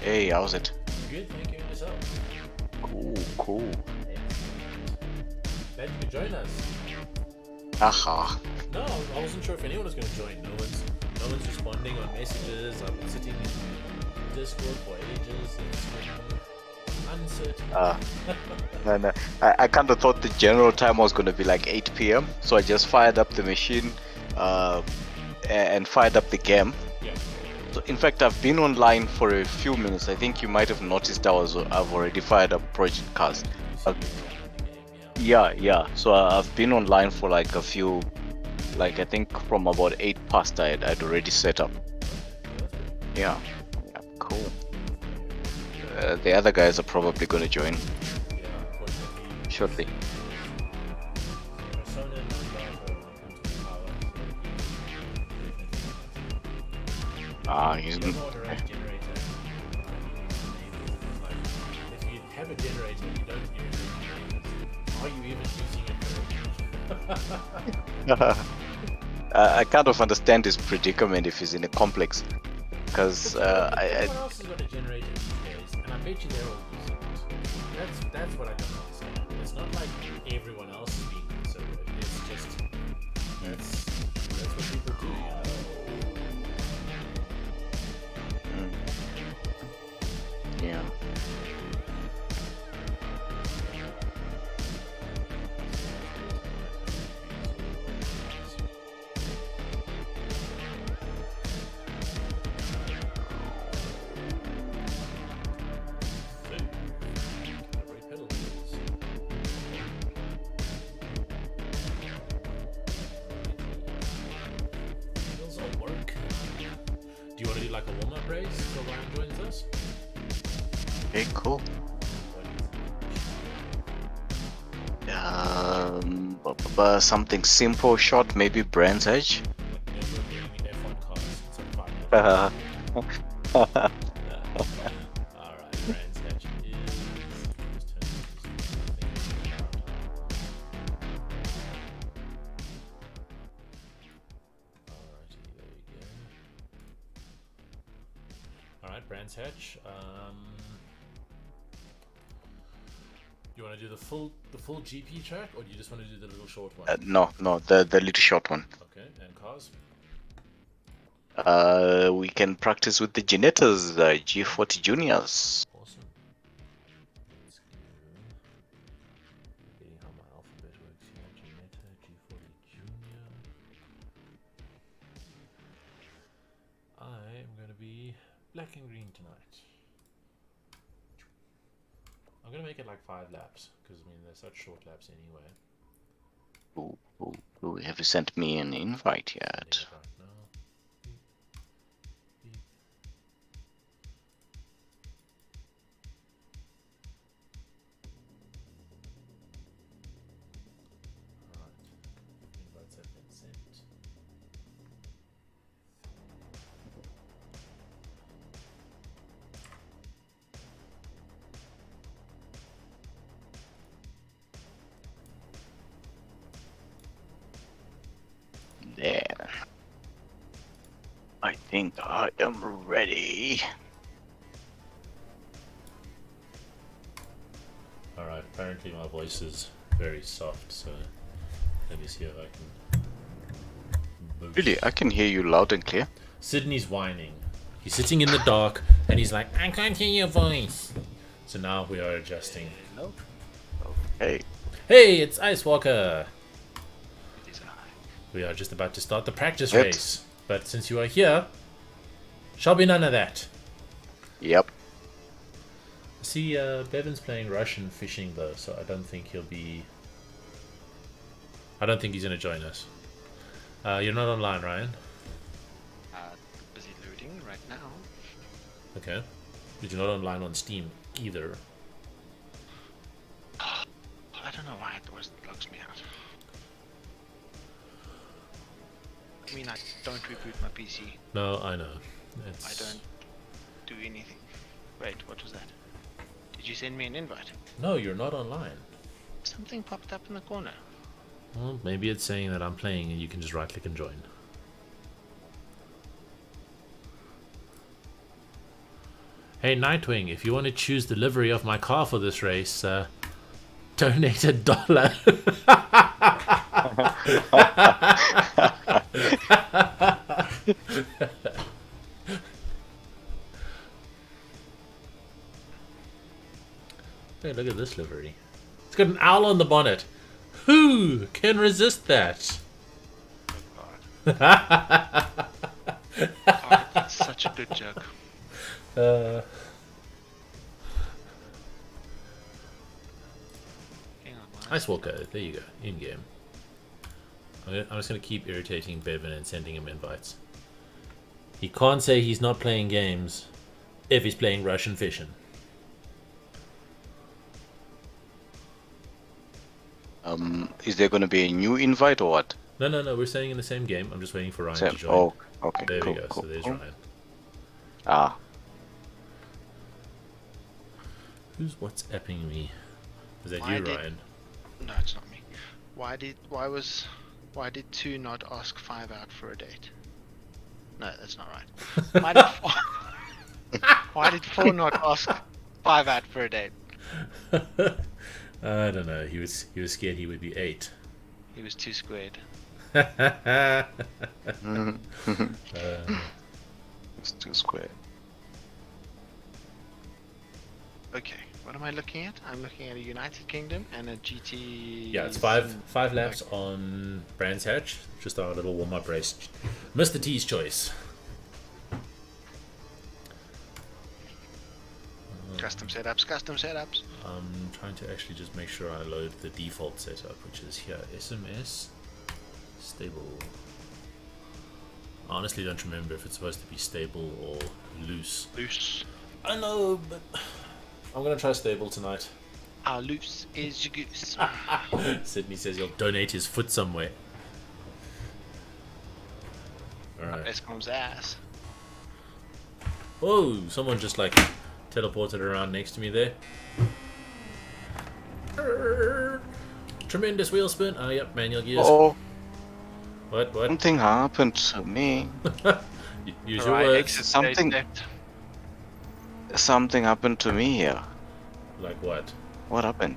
Hey, how's it? Good, thank you. Yourself? Cool. Glad you could join us. Aha. No, I wasn't sure if anyone was going to join. No one's responding on messages. I've been sitting in Discord for ages. It's been uncertain. No. I kind of thought the general time was going to be like 8 p.m. So I just fired up the machine and fired up the game. Yeah. So in fact, I've been online for a few minutes. I think you might have noticed I've already fired up Project Cars. You said you were in the game, Yeah. So I've been online for like a few, like I think from about 8 past I'd already set up. Yeah, cool. The other guys are probably going to join Yeah, unfortunately. shortly. Persona and Naruto when it comes to power. He's You don't know what a rank generator is. Like, if you have a generator and you don't use it, are you even using it correctly? I kind of understand his predicament if he's in a complex, because Everyone else has got a generator these days, and I bet you they're all using it. That's what I don't understand. It's not like everyone else is being considerate. It's just that's what people do. yeah. Do you want to do like a warm-up race so Ryan joins us? Okay, cool. Something simple, short, maybe Brands Edge. F1 cars. It's like 5 Uh, Alright, Brands Hatch is. Just turn this thing around. Alrighty, there you go. Alright, Brands Hatch. You want to do the full GP track, or do you just want to do the little short one? no, the little short one. Okay, and cars. We can practice with the Genettas, G40 Juniors. Awesome. Let's go. Getting how my alphabet works here. Janetta, G40 Junior. I am going to be black and green tonight. I'm going to make it like 5 laps, because I mean they're such short laps anyway. Ooh, have you sent me an invite yet? Sending it right now. Beep, beep. Alright. Invites have been sent. There. I think I am ready. Alright, apparently my voice is very soft, so let me see if I can boost. Really, I can hear you loud and clear. Sydney's whining. He's sitting in the dark and he's like, I can't hear your voice. So now we are adjusting. Hello. Okay. Hey, it's Ice Walker. We are just about to start the practice Yep. race. But since you are here, shall be none of that. Yep. See, Bevan's playing Russian fishing though, so I don't think he'll be... I don't think he's going to join us. You're not online, Ryan? Busy loading right now. Okay. But you're not online on Steam either. I don't know why it always logs me out. I mean, I don't reboot my PC. No, I know. I don't do anything. Wait, what was that? Did you send me an invite? No, you're not online. Something popped up in the corner. Well, maybe it's saying that I'm playing and you can just right click and join. Hey, Nightwing, if you want to choose the livery of my car for this race, donate $1. Hey, look at this livery. It's got an owl on the bonnet. Who can resist that? Oh god. Oh, that's such a good joke. Hang on, why Ice Walker, there you go, in game. I'm just gonna keep irritating Bevan and sending him invites. He can't say he's not playing games if he's playing Russian fishing. Is there going to be a new invite or what? No, we're staying in the same game. I'm just waiting for Ryan Same. to join. Oh, okay. There cool, we go. Cool, So there's cool. Ryan. Ah, Who's WhatsApping me? Is that Why you, did- Ryan? No, it's not me. Why did 2 not ask 5 out for a date? No, that's not right. Why did 4 not ask 5 out for a date? I don't know. He was scared he would be 8. He was too squared. it's too square. Okay, what am I looking at? I'm looking at a United Kingdom and a GT. Yeah, it's five laps on Brands Hatch. Just our little warm-up race. Mr. T's choice. Custom setups. I'm trying to actually just make sure I load the default setup, which is here. SMS stable. I honestly don't remember if it's supposed to be stable or loose. Loose. I know, but I'm gonna try stable tonight. How loose is your goose? Sydney says he'll donate his foot somewhere. Alright. Escom's ass. Whoa, someone just like teleported around next to me there. Tremendous wheel spin. Oh, yep, manual gears. Oh, What? something happened to me. Use your Alright, words. exit Something- stage left. Something happened to me here. Like what? What happened?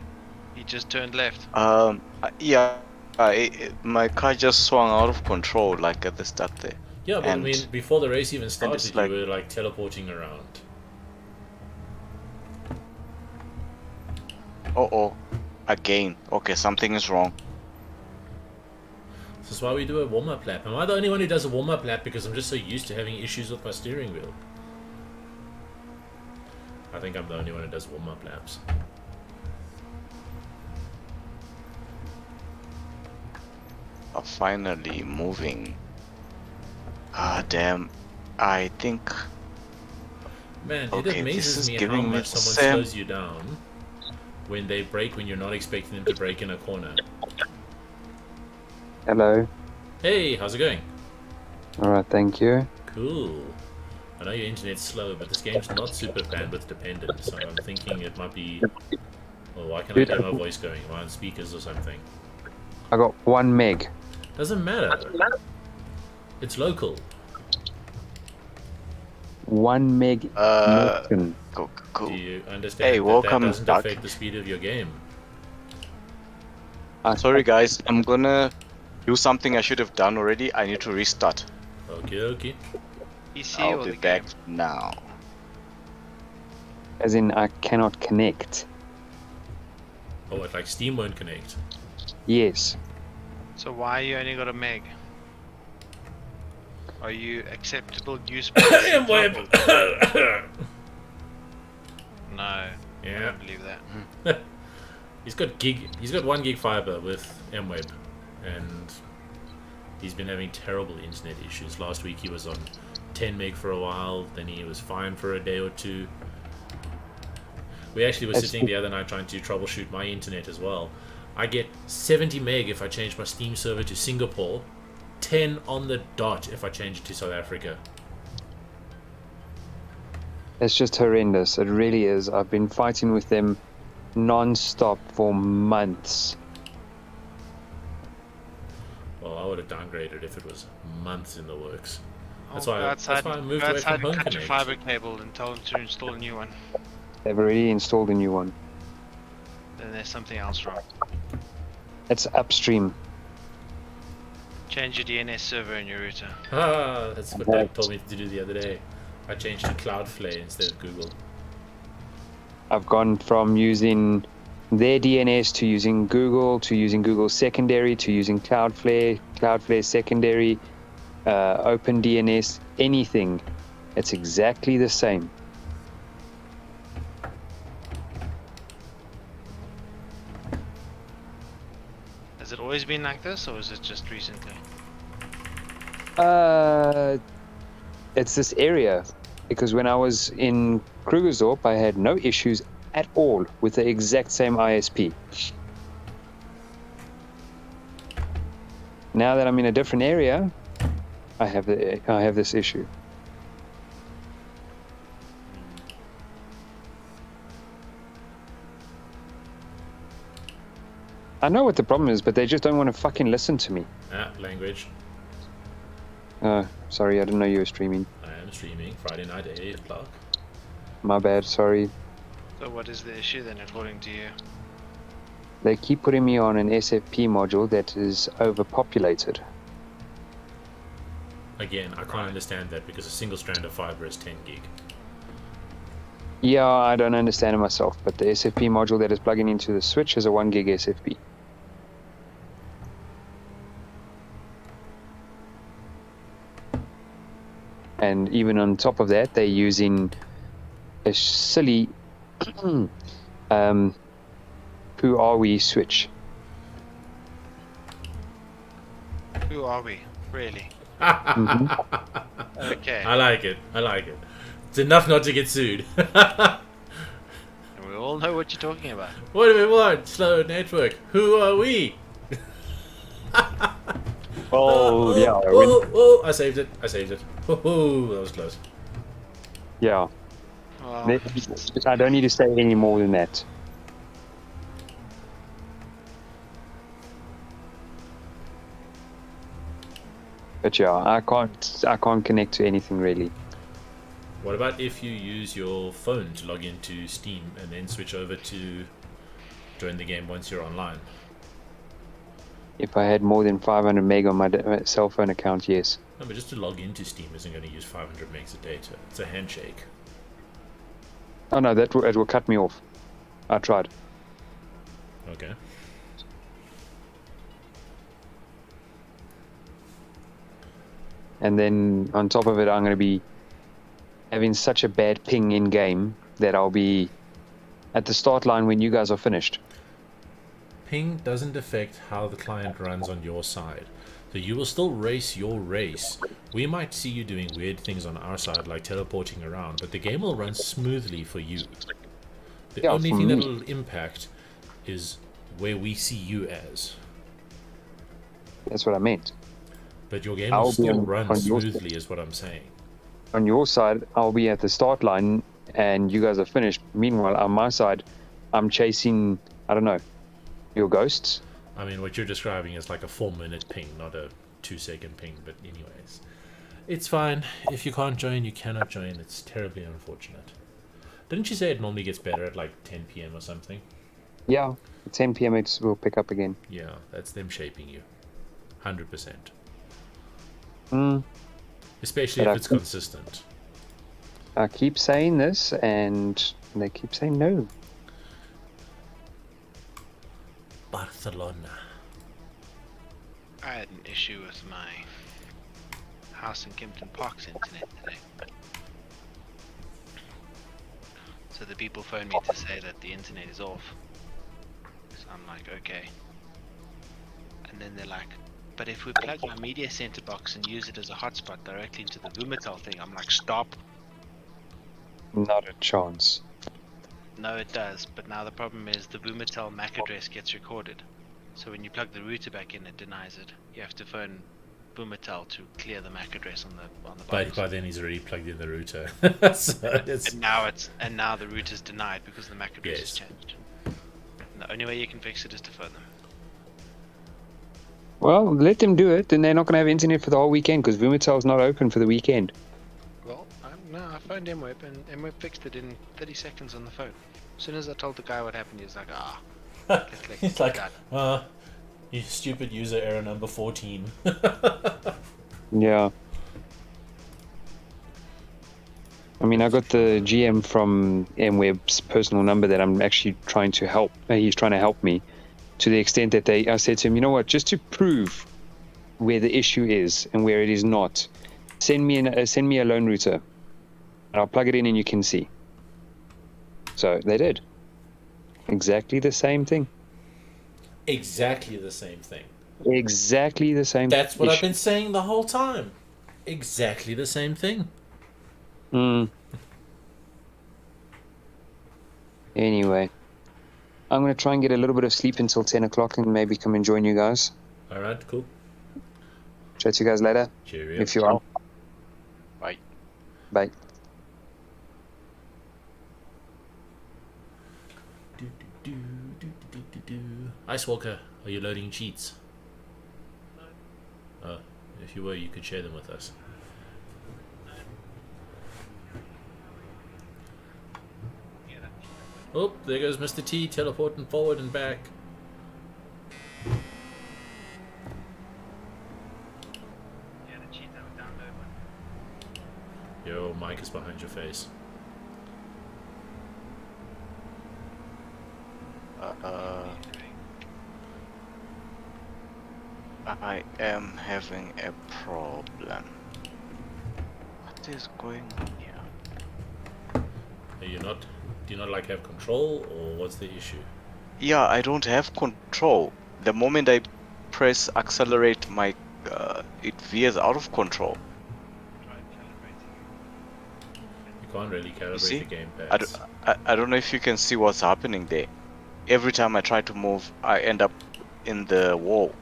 He just turned left. Yeah, my car just swung out of control, like at the start there. Yeah, but And- I mean, before the race even started, it's like- you were like teleporting around. Oh, again. Okay, something is wrong. This is why we do a warm-up lap. Am I the only one who does a warm-up lap because I'm just so used to having issues with my steering wheel? I think I'm the only one who does warm-up laps. Finally moving. Ah, damn. I think. Man, it Okay, this amazes is me how giving me much someone Sam- slows you down when they brake when you're not expecting them to brake in a corner. Hello. Hey, how's it going? Alright, thank you. Cool. I know your internet's slow, but this game's not super bandwidth dependent, so I'm thinking it might be... Well, why can't I hear my voice going? Am I on speakers or something? I got 1 meg. Doesn't matter. It's local. 1 meg. Milton. Cool. Do you understand Hey, that welcome that doesn't back. affect the speed of your game? Sorry, guys. I'm gonna do something I should have done already. I need to restart. Okay. PC I'll or be the back game? now. As in, I cannot connect. Oh, it like Steam won't connect. Yes. So why you only got a meg? Are you acceptable use? Web. No. I Yeah. don't believe that. He's got 1 gig fiber with MWeb, and he's been having terrible internet issues. Last week he was on 10 meg for a while, then he was fine for a day or two. We actually were sitting the other night trying to troubleshoot my internet as well. I get 70 meg if I change my Steam server to Singapore, 10 on the dot if I change it to South Africa. It's just horrendous. It really is. I've been fighting with them non-stop for months. Well, I would have downgraded if it was months in the works. That's Oh, why. go outside, That's why I moved go away from outside and Home cut your Connect. fiber cable and tell them to install a new one. They've already installed a new one. Then there's something else wrong. It's upstream. Change your DNS server in your router. Ah, that's what Doug told me to do the other day. I changed to Cloudflare instead of Google. I've gone from using their DNS to using Google secondary, to using Cloudflare secondary, Open DNS, anything. It's exactly the same. Has it always been like this, or is it just recently? It's this area, because when I was in Krugersdorp, I had no issues at all with the exact same ISP. Now that I'm in a different area, I have this issue. I know what the problem is, but they just don't want to fucking listen to me. Language. Sorry, I didn't know you were streaming. I am streaming Friday night at 8 o'clock. My bad, sorry. So what is the issue then, according to you? They keep putting me on an SFP module that is overpopulated. Again, I can't understand that because a single strand of fiber is 10 gig. Yeah, I don't understand it myself, but the SFP module that is plugging into the switch is a 1 gig SFP. And even on top of that, they're using a silly Who Are We switch. Who are we, really? Okay. I like it. I like it. It's enough not to get sued. And we all know what you're talking about. What do we want? Slow network. Who are we? Oh, yeah. Oh, I saved it. I saved it. Oh, that was close. Yeah. Well, I don't need to say any more than that. But yeah, I can't connect to anything really. What about if you use your phone to log into Steam and then switch over to join the game once you're online? If I had more than 500 meg on my cell phone account, yes. No, but just to log into Steam isn't going to use 500 megs of data. It's a handshake. Oh no, it will cut me off. I tried. Okay. And then on top of it, I'm going to be having such a bad ping in game that I'll be at the start line when you guys are finished. Ping doesn't affect how the client runs on your side. So you will still race your race. We might see you doing weird things on our side, like teleporting around, but the game will run smoothly for you. The only for thing me. that will impact is where we see you as. That's what I meant. But your game I'll will be still on run your smoothly, is what I'm saying. On your side, I'll be at the start line and you guys are finished. Meanwhile, on my side, I'm chasing, I don't know, your ghosts. I mean, what you're describing is like a 4-minute ping, not a 2-second ping, but anyways. It's fine. If you can't join, you cannot join. It's terribly unfortunate. Didn't you say it normally gets better at like 10 p.m. or something? Yeah, at 10 p.m. it will pick up again. Yeah, that's them shaping you. 100%. Especially But if it's consistent. I keep saying this and they keep saying no. Barcelona. I had an issue with my house in Kempton Park's internet today. So the people phoned me to say that the internet is off. So I'm like, okay. And then they're like, but if we plug my media center box and use it as a hotspot directly into the Vumatel thing, I'm like, stop. Not a chance. No, it does, but now the problem is the Vumatel MAC address gets recorded. So when you plug the router back in, it denies it. You have to phone Vumatel to clear the MAC address on the But box. by then he's already plugged in the router. So it's, And now the router's denied because the MAC address has Yes. changed. And the only way you can fix it is to phone them. Well, let them do it, then they're not going to have internet for the whole weekend because Vumatel's not open for the weekend. Well, I phoned MWeb and MWeb fixed it in 30 seconds on the phone. As soon as I told the guy what happened, he was like, He's like, done. you stupid user error number 14. Yeah. I mean, I got the GM from MWeb's personal number that I'm actually trying to help. He's trying to help me to the extent that I said to him, you know what, just to prove where the issue is and where it is not, send me a lone router, and I'll plug it in and you can see. So they did. Exactly the same thing. Exactly the same thing. Exactly the same. That's what I've issue. been saying the whole time. Exactly the same thing. Anyway, I'm going to try and get a little bit of sleep until 10 o'clock and maybe come and join you guys. Alright, cool. Chat to you guys later. Cheerio. If you are. Bye. Bye. Ice Walker, are you loading cheats? No. If you were, you could share them with us. Oh, there goes Mr. T, teleporting forward and back. Yo, Mike is behind your face. I am having a problem. What is going on here? Do you not like have control, or what's the issue? Yeah, I don't have control. The moment I press accelerate, it veers out of control. You can't really calibrate see? the I gamepad. I don't know if you can see what's happening there. Every time I try to move, I end up in the wall.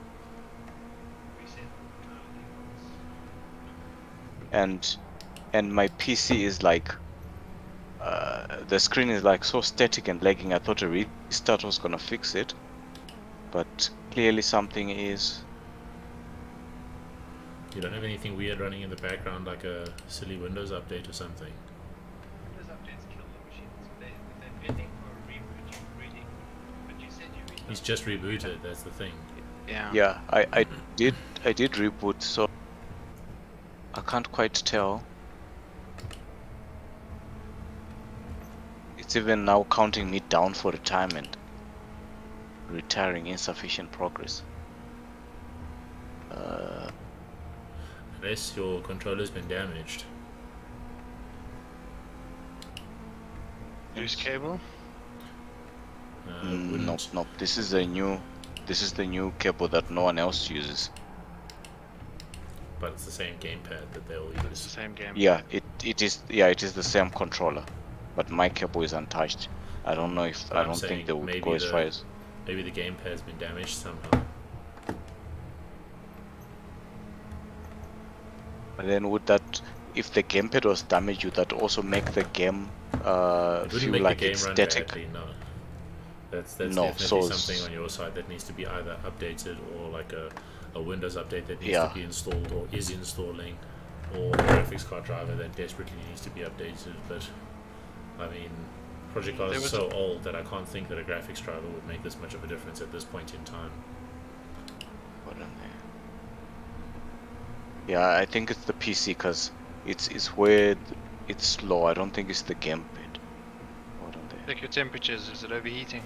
And my PC is like, the screen is like so static and lagging. I thought a restart was gonna fix it, but clearly something is. You don't have anything weird running in the background, like a silly Windows update or something? Windows updates kill the machines. They're waiting for a reboot, really. But you said you rebooted. He's just rebooted, that's the thing. Yeah. Yeah, I did reboot, so I can't quite tell. It's even now counting me down for retirement. Retiring insufficient progress. Unless your controller's been damaged. Loose cable. Wouldn't. No. This is the new cable that no one else uses. But it's the same gamepad that they all It's the use. same game. Yeah, it is. Yeah, it is the same controller, but my cable is untouched. I don't know if But I I'm don't saying think they would maybe go as far as. Maybe the gamepad's been damaged somehow. But then would that, if the gamepad was damaged, would that also make the game It wouldn't feel make like the game it's run static? badly, no. That's No, definitely so something on your side that needs to be either updated, or like a Windows update that needs Yeah. to be installed or is installing, or a graphics card driver that desperately needs to be updated. But I mean, Project Cars There is was so old that I can't think that a graphics driver would make this much of a difference at this point in time. Hold on there. Yeah, I think it's the PC because it's where it's slow. I don't think it's the gamepad. Hold on there. Check your temperatures. Is it overheating?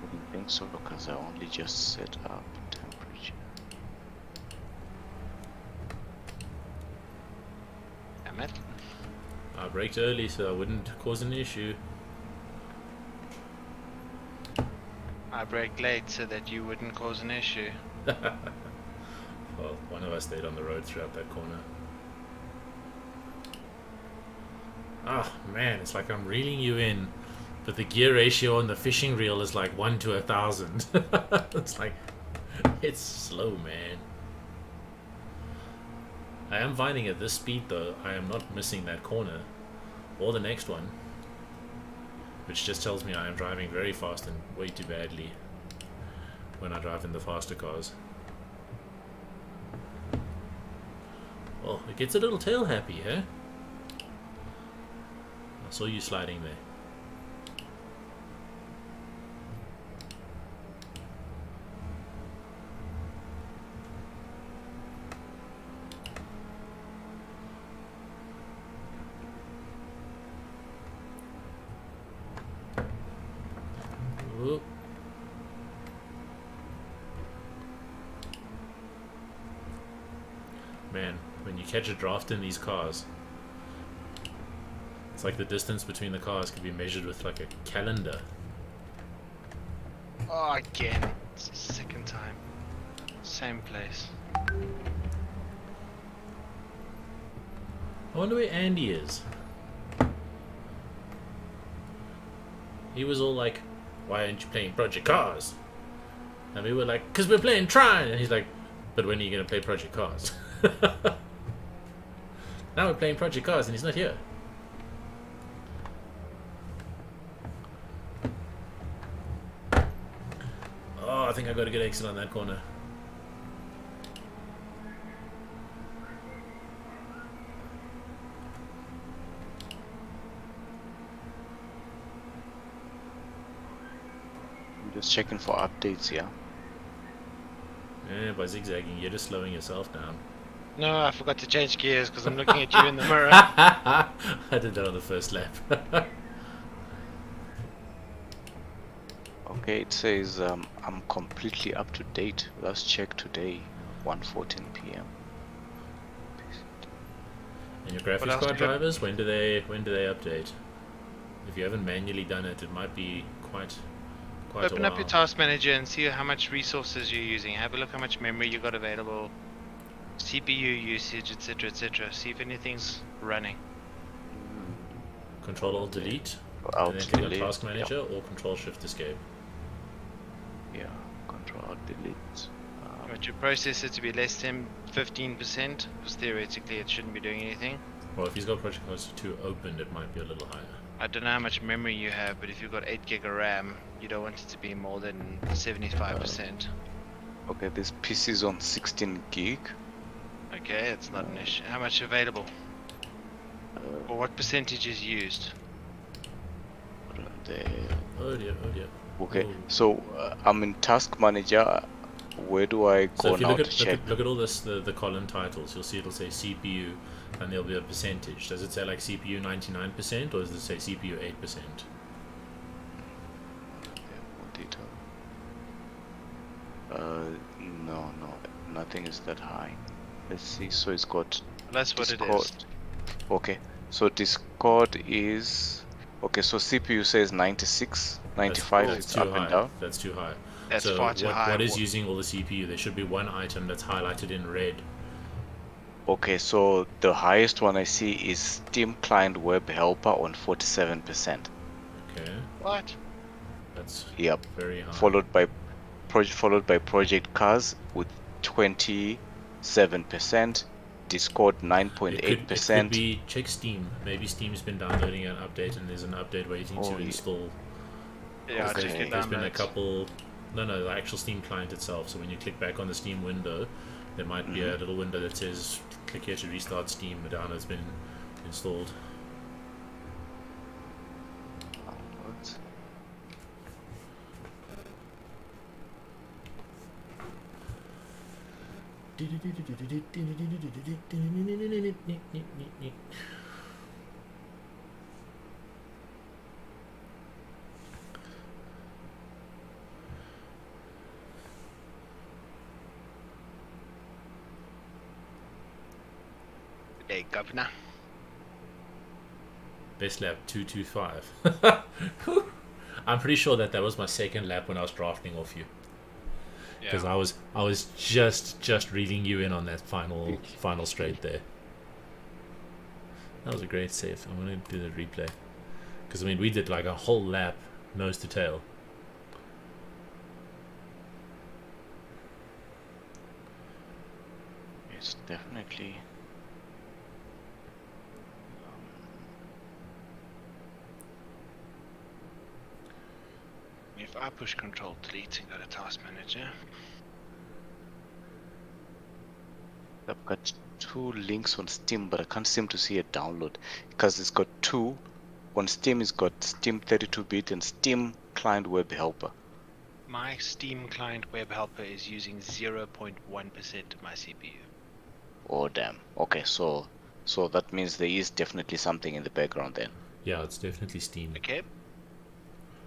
I don't think so because I only just set up temperature. Damn it. I braked early so I wouldn't cause an issue. I braked late so that you wouldn't cause an issue. Well, one of us stayed on the road throughout that corner. Ah, man, it's like I'm reeling you in, but the gear ratio on the fishing reel is like 1 to 1,000. It's like, it's slow, man. I am finding at this speed though, I am not missing that corner, or the next one. which just tells me I am driving very fast and way too badly when I drive in the faster cars. Oh, it gets a little tail happy, eh? I saw you sliding there. Whoop. Man, when you catch a draft in these cars, it's like the distance between the cars can be measured with like a calendar. Oh, again. It's the second time. Same place. I wonder where Andy is. He was all like, why aren't you playing Project Cars? And we were like, because we're playing Trine. And he's like, but when are you going to play Project Cars? Now we're playing Project Cars and he's not here. Oh, I think I got a good exit on that corner. I'm just checking for updates, yeah. Yeah, by zigzagging, you're just slowing yourself down. No, I forgot to change gears because I'm looking at you in the mirror. I did that on the first lap. Okay, it says I'm completely up to date. Last check today, 1:14 p.m. And your What graphics else card do you got? drivers, when do they update? If you haven't manually done it, it might be quite Open a up your while. task manager and see how much resources you're using. Have a look how much memory you got available, CPU usage, etc., etc. See if anything's running. Control Alt Delete, Alt and then click on delete, Task Manager or Control Shift Escape. Yeah, Control Alt Delete. You want your processor to be less than 15%, because theoretically it shouldn't be doing anything. Well, if he's got Project Cars 2 opened, it might be a little higher. I don't know how much memory you have, but if you've got 8 gig of RAM, you don't want it to be more than 75%. Okay, this PC is on 16 gig. Okay, it's not an issue. How much available? Or what percentage is used? There. Oh dear, oh dear. Okay, Ooh. so I'm in Task Manager. Where do I So go if you now look to at, check? look at all this, the column titles, you'll see it'll say CPU, and there'll be a percentage. Does it say like CPU 99%, or does it say CPU 8%? More detail. No, nothing is that high. Let's see. So it's got That's what it Discord. is. Okay, so Discord is okay. So CPU says 96, 95. That's It's too up high. and down. That's too high. That's so far too high. What is using all the CPU? There should be one item that's highlighted in red. Okay, so the highest one I see is Steam Client Web Helper on 47%. Okay, What? that's Yep. very high. Followed by Project Cars with 27%. Discord It could 9.8%. be check Steam. Maybe Steam's been downloading an update, and there's an update waiting Oh, to yeah. install. Yeah, Okay. check your There's been a downloads. couple. No, the actual Steam client itself. So when you click back on the Steam window, there might be a little window that says click here to restart Steam. The download's been installed. Downloads. Hey, governor. Best lap 225. I'm pretty sure that was my second lap when I was drafting off you, because Yeah. I was just reading you in on that final straight there. That was a great save. I'm gonna do the replay, because I mean we did like a whole lap nose to tail. It's definitely. If I push Control Delete and go to Task Manager, I've got 2 links on Steam, but I can't seem to see a download because it's got 2. On Steam, it's got Steam 32-bit and Steam Client Web Helper. my Steam Client Web Helper is using 0.1% of my CPU. Oh damn. Okay, so that means there is definitely something in the background then. Yeah, it's definitely Steam. Okay.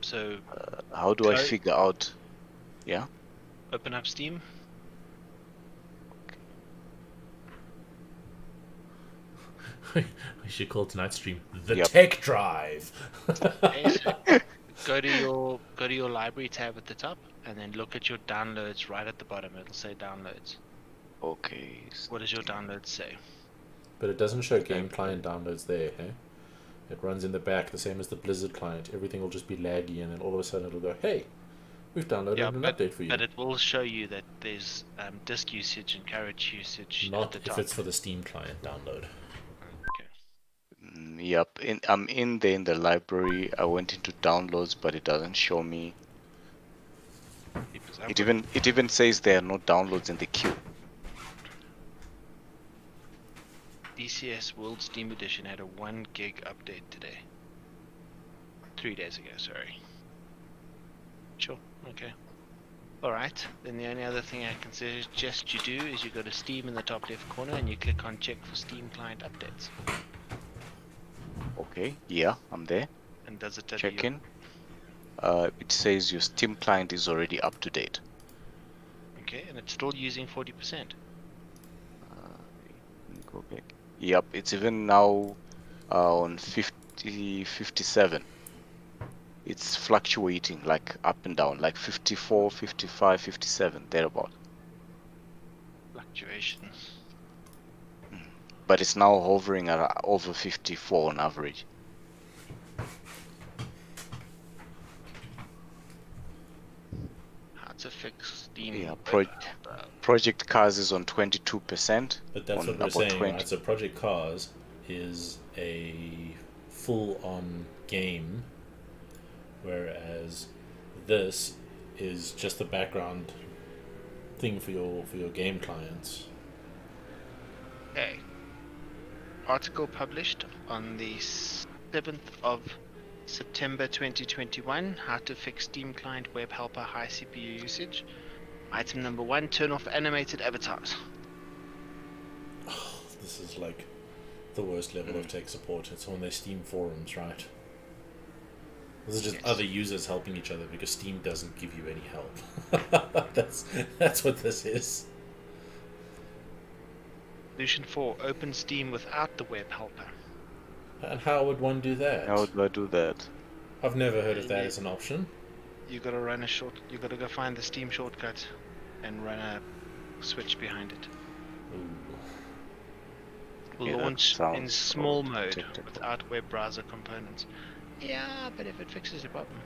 So How do I Clo- figure out? Yeah. open up Steam. We should call tonight's stream the Yep. Tech Drive. Okay, so go to your library tab at the top, and then look at your downloads right at the bottom. It'll say downloads. Okay. What does your downloads say? But it doesn't show game client downloads there, hey? It runs in the back, the same as the Blizzard client. Everything will just be laggy, and then all of a sudden it'll go, hey, we've downloaded an update for you. But it will show you that there's disk usage and carriage usage Not at the if top. it's for the Steam client download. Okay. Yep. I'm in there in the library. I went into downloads, but it doesn't show me. Because It even says there are no downloads in the queue. DCS World Steam Edition had a 1 gig update today. 3 days ago, sorry. Sure, okay. Alright, then the only other thing I can suggest you do is you go to Steam in the top left corner and you click on check for Steam client updates. Okay. Yeah, I'm there. And does it tell you Check in. It says your Steam client is already up to date. Okay, and it's still using 40%. Let me go back. Yep, it's even now on 57. It's fluctuating like up and down, like 54, 55, 57, thereabout. Fluctuations. But it's now hovering at over 54 on average. How to fix Steam. Yeah, web Project Cars is on 22%. But that's on what we're about saying, 20. right? So Project Cars is a full-on game, whereas this is just a background thing for your game clients. Okay. Article published on the 7th of September 2021. How to fix Steam Client Web Helper high CPU usage. Item number 1, turn off animated avatars. This is like the worst level of tech support. It's on their Steam forums, right? This is just Yes. other users helping each other because Steam doesn't give you any help. That's what this is. Solution 4, open Steam without the web helper. And how would one do that? How do I do that? I've never heard of that as an option. You gotta run you gotta go find the Steam shortcut and run a switch behind it. Ooh. Yeah, that Launch in sounds small so mode technical. without web browser components. Yeah, but if it fixes your problem.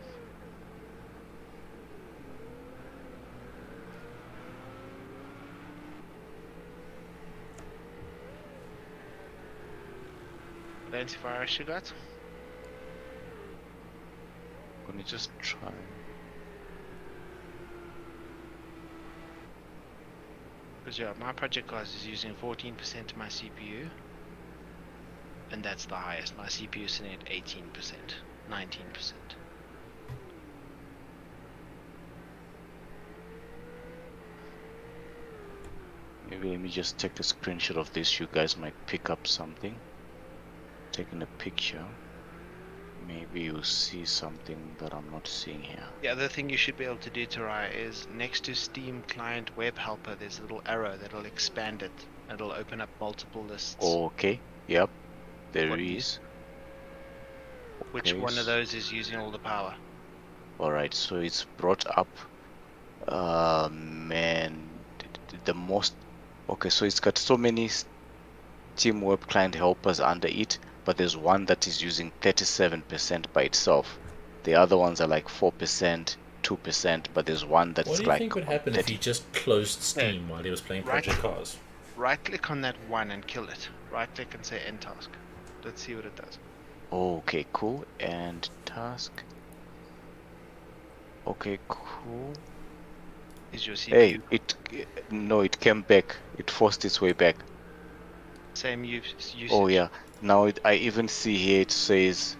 What antivirus you got? Let me just try. Because yeah, my project cars is using 14% of my CPU. And that's the highest. My CPU is sitting at 18%, 19%. Maybe let me just take a screenshot of this. You guys might pick up something. Taking a picture. Maybe you'll see something that I'm not seeing here. The other thing you should be able to do, Tarai, is next to Steam Client Web Helper, there's a little arrow that'll expand it. It'll open up multiple lists. Okay. Yep. There What- is. Which okay, one of those is using all the power? Alright, so it's brought up. Man, the most. Okay, so it's got so many Steam Web Client helpers under it, but there's one that is using 37% by itself. The other ones are like 4%, 2%, but there's one that's What do you like. think would happen if he just closed Steam while he was playing Right. Project Cars? Right click on that one and kill it. Right click and say end task. Let's see what it does. Okay, cool. And task. Okay, cool. Is your CPU Hey, it came back. It forced its way back. same usage? Oh yeah. Now I even see here it says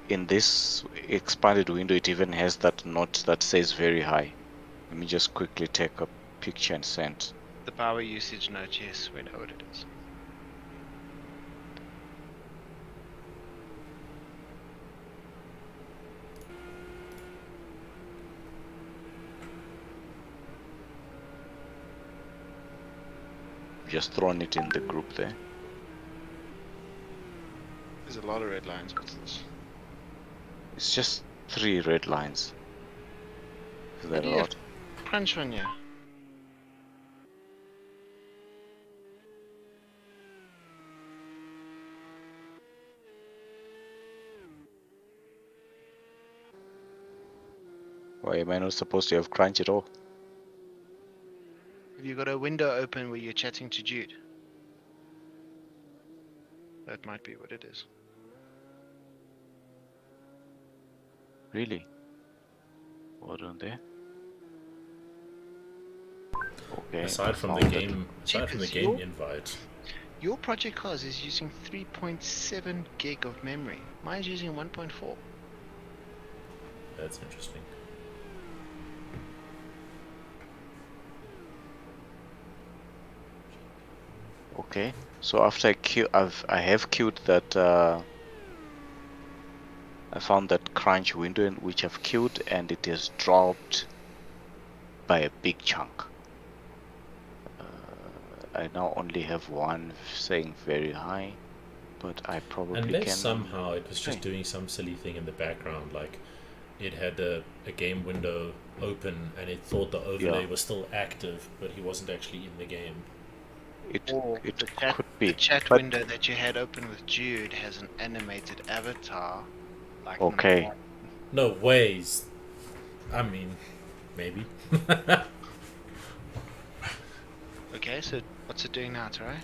in this expanded window it even has that note that says very high. Let me just quickly take a picture and send. The power usage note, yes, we know what it is. Just thrown it in the group there. There's a lot of red lines. What's this? It's just 3 red lines. Is that a Yeah. lot? Crunch on you. Why am I not supposed to have crunch at all? Have you got a window open where you're chatting to Jude? That might be what it is. Really? Hold on there. Okay. Aside from the found it. game, aside from the Jeepers, game invite, Your Project Cars is using 3.7 gig of memory. Mine's using 1.4. that's interesting. Okay. So after I have killed that. I found that crunch window in which I've killed, and it is dropped by a big chunk. I now only have one saying very high, but I probably Unless can. somehow it was just Okay. doing some silly thing in the background, like it had a game window open and it thought the overlay Yeah. was still active, but he wasn't actually in the game. It Or it the chat, could be. the chat but- window that you had open with Jude has an animated avatar. Like Okay. number one. No ways. I mean, maybe. Okay, so what's it doing now, Tarai?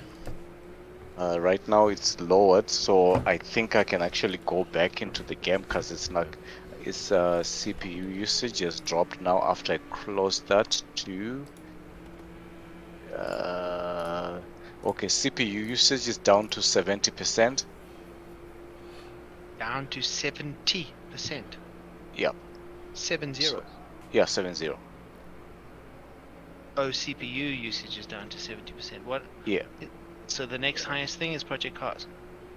Right now it's lowered, so I think I can actually go back into the game because it's CPU usage has dropped now after I closed that to. Okay, CPU usage is down to 70%. Down to 70%. Yeah, 70. yeah, 70. Oh, CPU usage is down to 70%. What? Yeah, So the next highest thing is Project Cars.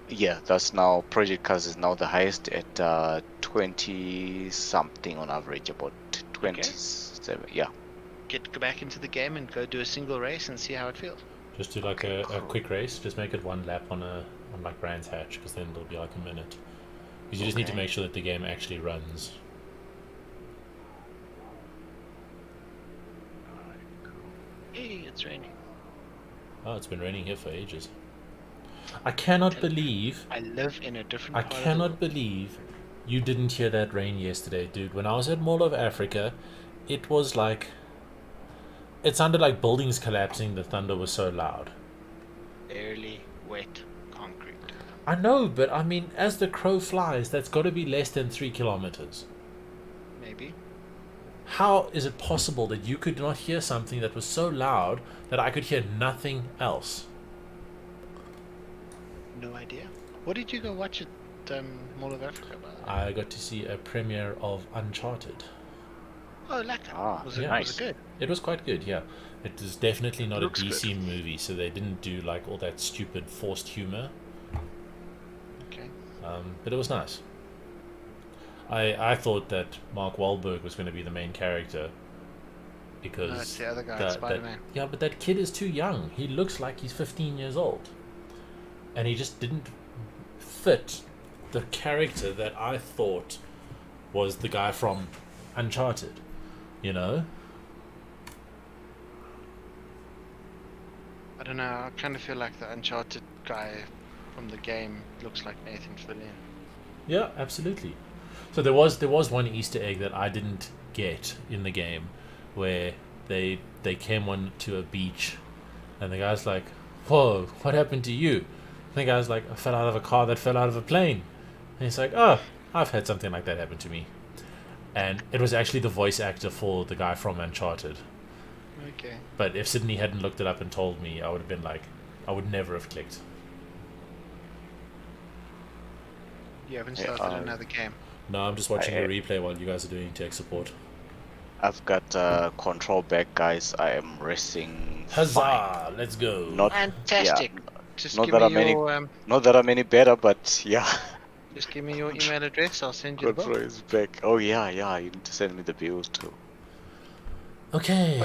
yeah, that's now Project Cars is now the highest at 20 something on average, about 27. Yeah. Go back into the game and go do a single race and see how it feels. Just do like a quick race. Just make it one lap on like Brands Hatch, because then it'll be like a minute. Because you just need to Okay. make sure that the game actually runs. Hey, it's raining. Oh, it's been raining here for ages. I cannot believe. I live in a different I part of the cannot world. believe you didn't hear that rain yesterday, dude. When I was at Mall of Africa, it was like. It sounded like buildings collapsing, the thunder was so loud. Barely wet concrete. I know, but I mean, as the crow flies, that's got to be less than 3 kilometers. Maybe. How is it possible that you could not hear something that was so loud that I could hear nothing else? No idea. What did you go watch at Mall of Africa, by the way? I got to see a premiere of Uncharted. Oh, Lacta. Ah, Was it, yeah. was it good? It was quite good, yeah. It is definitely not a Looks DC movie, so they didn't do like all that stupid forced humor. Okay. But it was nice. I thought that Mark Wahlberg was going to be the main character because No, it's the other guy, that- Spider-Man. yeah, but that kid is too young. He looks like he's 15 years old, and he just didn't fit the character that I thought was the guy from Uncharted. You know? I don't know. I kind of feel like the Uncharted guy from the game looks like Nathan Fillion. Yeah, absolutely. So there was one Easter egg that I didn't get in the game, where they came on to a beach, and the guy's like, "Whoa, what happened to you?" And the guy's like, "I fell out of a car that fell out of a plane." And he's like, "Oh, I've had something like that happen to me." and it was actually the voice actor for the guy from Uncharted. Okay. But if Sydney hadn't looked it up and told me, I would have been like, I would never have clicked. You haven't Yeah, started another game. No, I'm just watching the replay while you guys are doing tech support. I've got control back, guys. I am racing. Huzzah! fine. Let's go. Not Fantastic. Yeah, Just not give that me I'm any- your not that I'm any better, but yeah. just give me your email address. I'll send you the Control bill. is back. Oh yeah. You need to send me the bills too. Okay.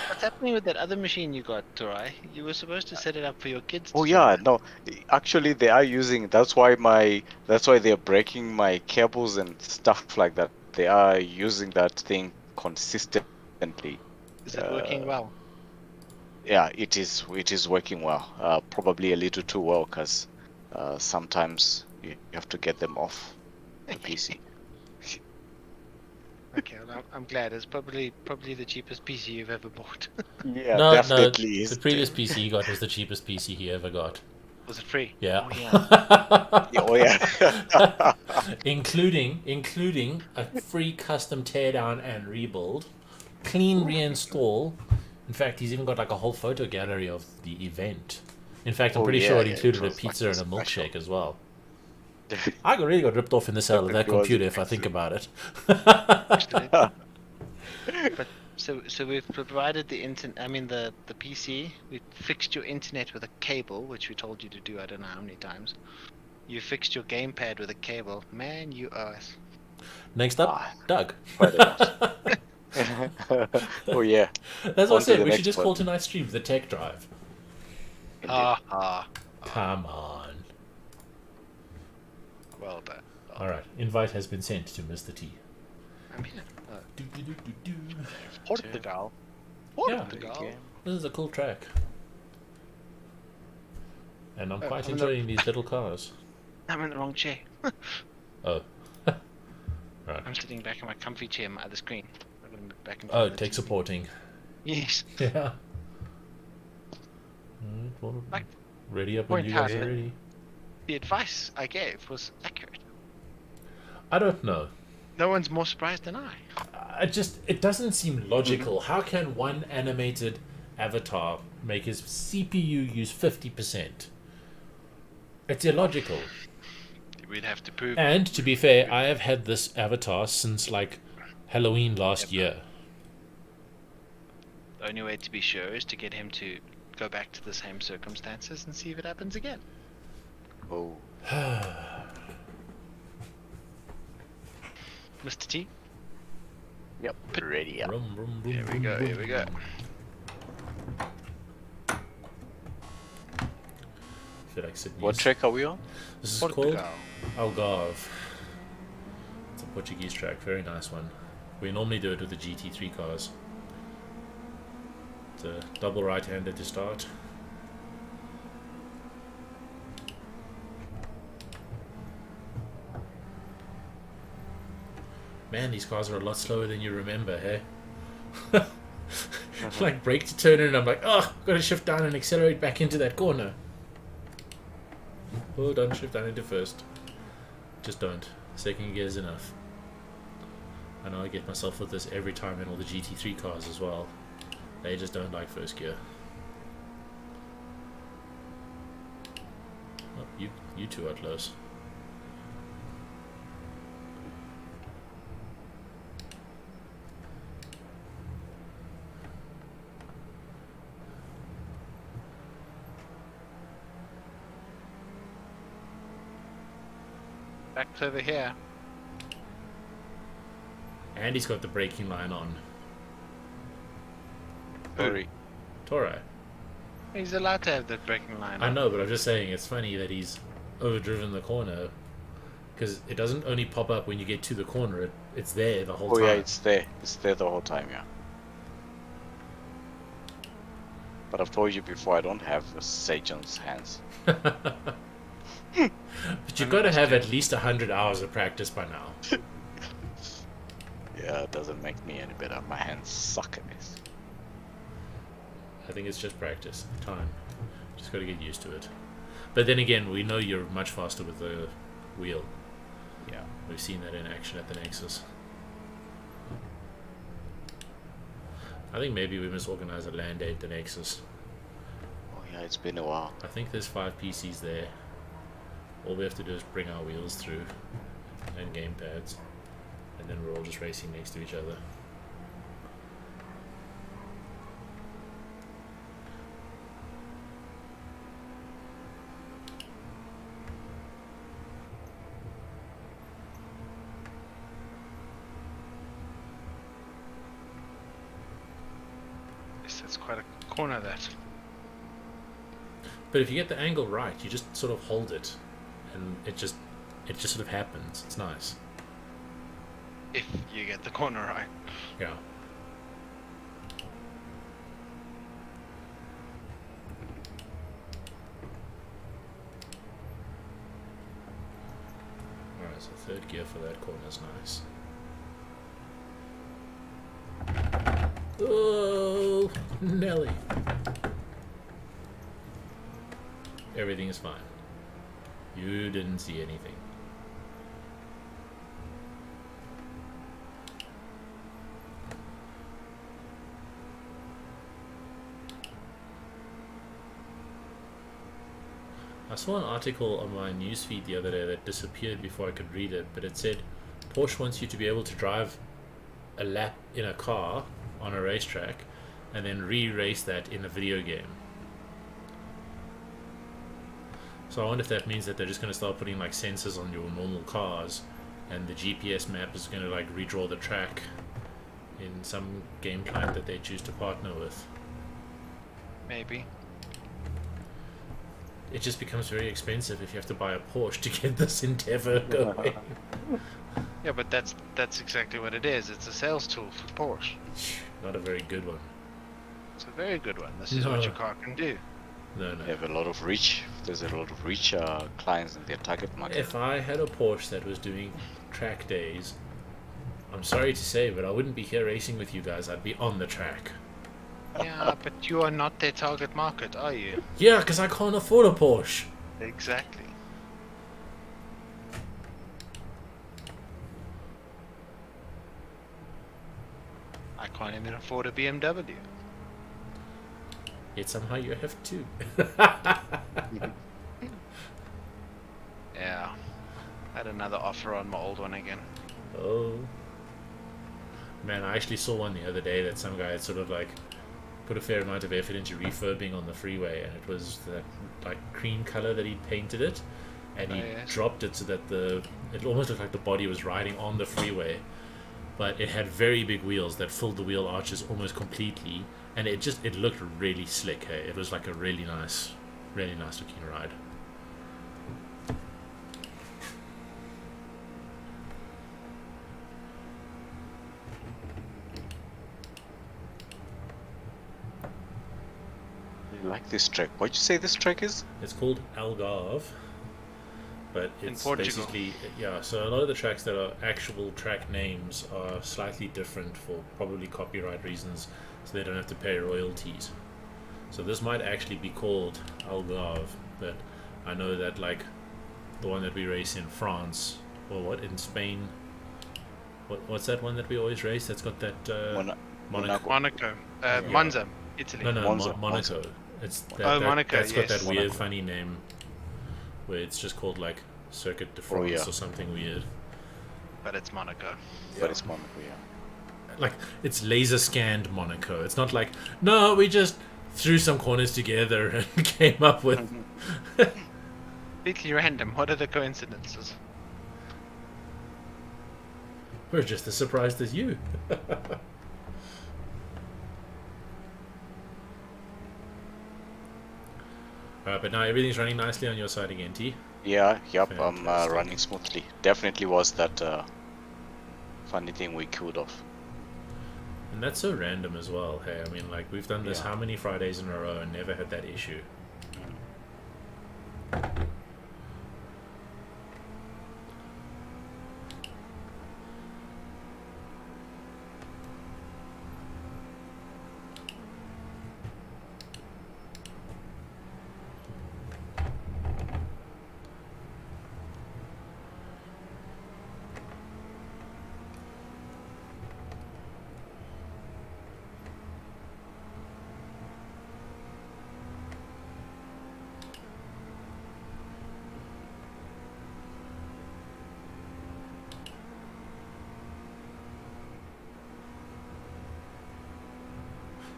What's happening with that other machine you got, Torai? You were supposed to set it up for your kids. Oh to yeah, join. no. Actually, they are using. That's why they're breaking my cables and stuff like that. They are using that thing consistently. Is it working well? Yeah, it is working well. Probably a little too well, because sometimes you have to get them off the PC. Okay, well, I'm glad. It's probably the cheapest PC you've ever bought. Yeah, No, definitely is. the previous PC he got was the cheapest PC he ever got. Was it free? Yeah. Oh, yeah. Oh yeah. including a free custom teardown and rebuild, clean reinstall. In fact, he's even got like a whole photo gallery of the event. In fact, I'm pretty sure it included a was pizza like and a special. milkshake as well. I really got ripped off in the sale of that It was computer if I think about it. Actually. But so we've provided the the PC. We fixed your internet with a cable, which we told you to do I don't know how many times. You fixed your gamepad with a cable. Man, you owe us. Next up, Ah. Doug. Oh yeah. That's what I On to said. the We should next just one. call tonight's stream the Tech Drive. Come on. Well done. All right. Invite has been sent to Mr. T. I'm here. Do. Portugal. Yeah. Portugal. This is a cool track. And I'm Oh, quite I'm enjoying these little cars. I'm in the wrong chair. Oh. Right. I'm sitting back in my comfy chair, my other screen. I'm gonna move back into Oh, the tech TV. supporting. Yes. Yeah. Alright, well, Like, ready up when point you guys out are that- ready. The advice I gave was accurate. I don't know. No one's more surprised than I. It doesn't seem logical. How can one animated avatar make his CPU use 50%? It's illogical. We'd have to prove. And to be fair, I have had this avatar since like Halloween last year. The only way to be sure is to get him to go back to the same circumstances and see if it happens again. Oh. Mr. T? Yep. Ready up. Rum, rum, rum, Here we rum, go, rum, here we go. rum. I feel like Sydney's. What track are we on? This is Portugal. called Algarve. It's a Portuguese track, very nice one. We normally do it with the GT3 cars. It's a double right-hander to start. Man, these cars are a lot slower than you remember, hey? Like brake to turn and I'm like, oh, gotta shift down and accelerate back into that corner. Oh, don't shift down into first. Just don't. Second gear is enough. I know I get myself with this every time in all the GT3 cars as well. They just don't like first gear. Oh, you two are close. Back over here. And he's got the braking line on. Very. Torai. He's allowed to have the braking line. I know, but I'm just saying it's funny that he's overdriven the corner. Because it doesn't only pop up when you get to the corner, it's there the whole Oh time. yeah, it's there. It's there the whole time, yeah. But I've told you before, I don't have a Sajan's hands. But you've got to have at least 100 hours of practice by now. Yeah, it doesn't make me any better. My hands suck at this. I think it's just practice, time. Just got to get used to it. But then again, we know you're much faster with the wheel. Yeah. We've seen that in action at the Nexus. I think maybe we must organize a LAN day at the Nexus. Oh yeah, it's been a while. I think there's 5 PCs there. All we have to do is bring our wheels through and gamepads, and then we're all just racing next to each other. Yes, that's quite a corner, that. But if you get the angle right, you just sort of hold it, and it just sort of happens. It's nice. If you get the corner right. Yeah. Alright, so third gear for that corner is nice. Oh, Nelly. Everything is fine. You didn't see anything. I saw an article on my newsfeed the other day that disappeared before I could read it, but it said Porsche wants you to be able to drive a lap in a car on a racetrack and then re-race that in a video game. So I wonder if that means that they're just going to start putting like sensors on your normal cars, and the GPS map is going to like redraw the track in some game client that they choose to partner with. Maybe. It just becomes very expensive if you have to buy a Porsche to get this endeavor going. Yeah, but that's exactly what it is. It's a sales tool for Porsche. Not a very good one. It's a very good one. This is No. what your car can do. No. They have a lot of reach. There's a lot of reach clients in their target market. If I had a Porsche that was doing track days, I'm sorry to say, but I wouldn't be here racing with you guys. I'd be on the track. Yeah, but you are not their target market, are you? Yeah, because I can't afford a Porsche. Exactly. I can't even afford a BMW. Yet somehow you have two. Yeah. I had another offer on my old one again. Oh. Man, I actually saw one the other day that some guy had sort of like put a fair amount of effort into refurbing on the freeway, and it was that like cream color that he painted it, and he yes. dropped it so that it almost looked like the body was riding on the freeway, but it had very big wheels that filled the wheel arches almost completely, and it looked really slick. Hey, it was like a really nice looking ride. I like this track. What'd you say this track is? It's called Algarve, but In it's Portugal. basically, yeah, so a lot of the tracks that are actual track names are slightly different for probably copyright reasons, so they don't have to pay royalties. So this might actually be called Algarve, but I know that like the one that we race in France, or what, in Spain, what's that one that we always race that's got that Monaco? Monaco. Yeah. Monza, Italy. No, Monaco. Monaco. It's that, Oh, Monaco, that's got yes. that weird, Monaco. funny name, where it's just called like Circuit de France yeah. or something weird. But it's Monaco. But it's Monaco, yeah. Like it's laser scanned Monaco. It's not like, no, we just threw some corners together and came up with. Completely random. What are the coincidences? We're just as surprised as you. But now everything's running nicely on your side again, T. Yeah, yep, I'm Fantastic. running smoothly. Definitely was that funny thing we killed off. And that's so random as well. Hey, I mean, like we've done this Yeah. how many Fridays in a row and never had that issue.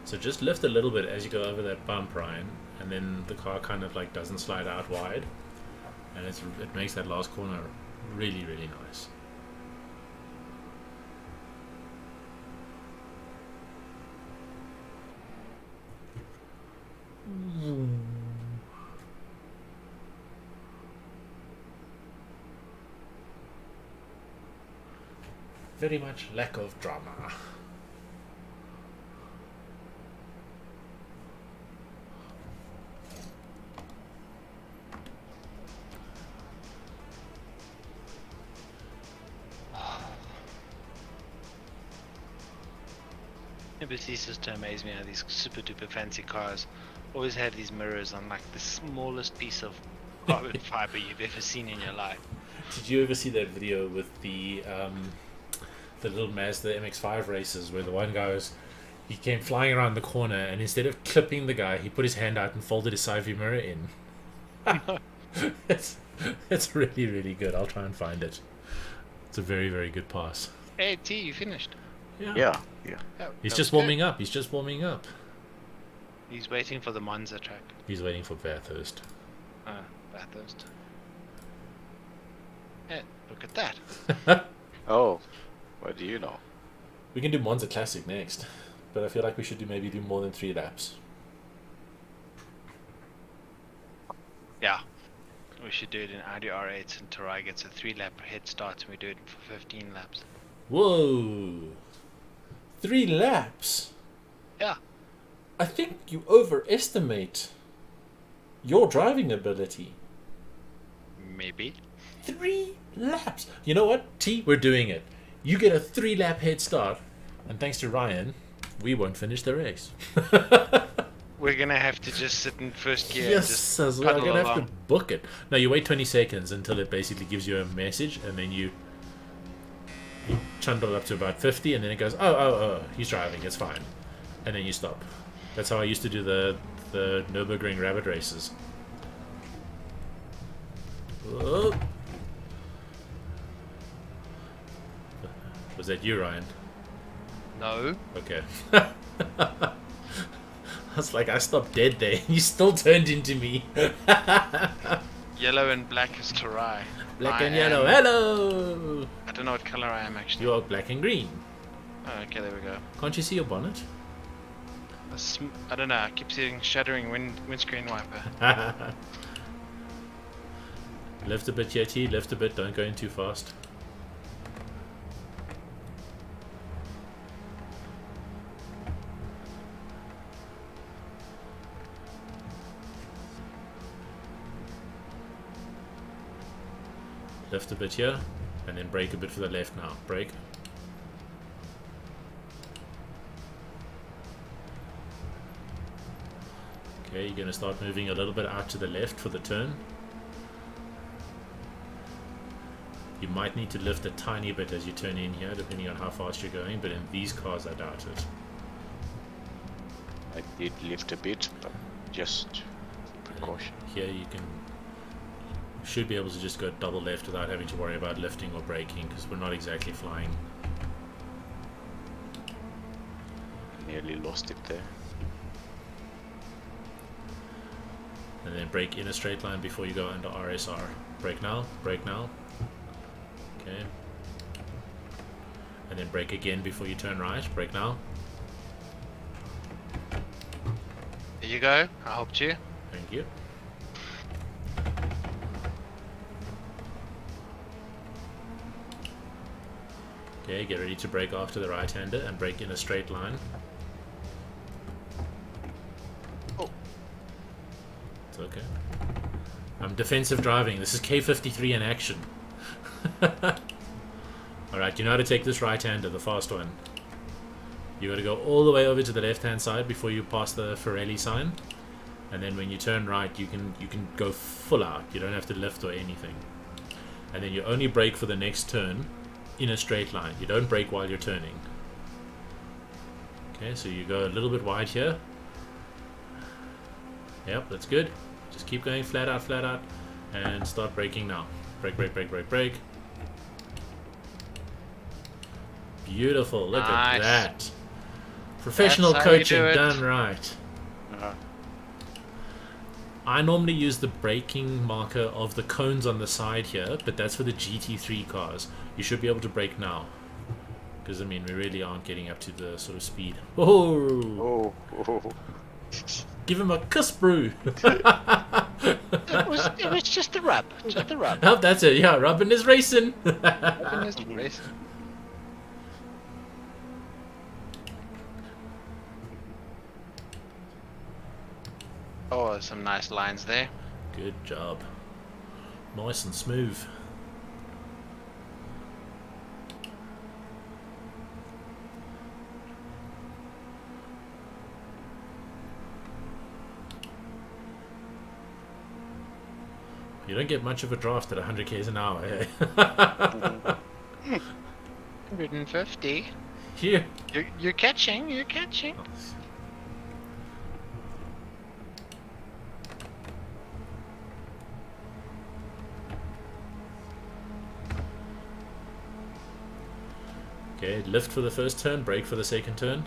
So just lift a little bit as you go over that bump, Ryan, and then the car kind of like doesn't slide out wide, and it makes that last corner really, really nice. Very much lack of drama. It ceases to amaze me how these super duper fancy cars always have these mirrors on like the smallest piece of carbon fiber you've ever seen in your life. Did you ever see that video with the little Mazda MX-5 races where the one guy he came flying around the corner, and instead of clipping the guy, he put his hand out and folded his side view mirror in? It's really, really good. I'll try and find it. It's a very, very good pass. Hey T, you finished? Yeah. He's That just was warming good. up. He's just warming up. He's waiting for the Monza track. He's waiting for Bathurst. Bathurst. Yeah, look at that. Oh, what do you know? We can do Monza Classic next, but I feel like we should maybe do more than 3 laps. Yeah. We should do it in Audi R8s and Tarai gets a 3-lap head start and we do it for 15 laps. Whoa! 3 laps? Yeah. I think you overestimate your driving ability. Maybe. 3 laps. You know what? T, we're doing it. You get a 3-lap head start, and thanks to Ryan, we won't finish the race. We're gonna have to just sit in first gear and Yes, just as well. I'm pedal gonna have along. to book it. No, you wait 20 seconds until it basically gives you a message, and then you chundle up to about 50, and then it goes, oh, he's driving, it's fine. And then you stop. That's how I used to do the Nürburgring rabbit races. Whoa. Was that you, Ryan? No. Okay. I was like, I stopped dead there. You still turned into me. Yellow and black is Tarai. Black I and yellow. am- Hello. I don't know what color I am actually. You are black and green. Oh, okay, there we go. Can't you see your bonnet? I don't know. I keep seeing shuddering windscreen wiper. Lift a bit, Yeti. Lift a bit. Don't go in too fast. Lift a bit here, and then brake a bit for the left now. Brake. Okay, you're going to start moving a little bit out to the left for the turn. You might need to lift a tiny bit as you turn in here, depending on how fast you're going, but in these cars I doubt it. I did lift a bit, but just precaution. Here you should be able to just go double left without having to worry about lifting or braking, because we're not exactly flying. Nearly lost it there. And then brake in a straight line before you go under RSR. Brake now, brake now. Okay. And then brake again before you turn right. Brake now. There you go. I helped you. Thank you. Okay, get ready to brake after the right-hander and brake in a straight line. Oh. It's okay. Defensive driving. This is K53 in action. Alright, you know how to take this right-hander, the fast one. You got to go all the way over to the left-hand side before you pass the Pirelli sign. And then when you turn right, you can go full out. You don't have to lift or anything. And then you only brake for the next turn in a straight line. You don't brake while you're turning. Okay, so you go a little bit wide here. Yep, that's good. Just keep going flat out, and start braking now. Brake, brake, brake, brake, brake. Beautiful, look at Nice. that. Professional That's how you coaching do it. done right. Uh, I normally use the braking marker of the cones on the side here, but that's for the GT3 cars. You should be able to brake now. Because, I mean, we really aren't getting up to the sort of speed. Oh! oh. Give him a kiss, brew! It was just the rub. Just the rub. Oh, that's it. Yeah, Robin is racing. Oh, some nice lines there. Good job. Nice and smooth. You don't get much of a draft at 100 k's an hour, eh? 150. Here. You're catching. You're catching. Okay, lift for the first turn, brake for the second turn.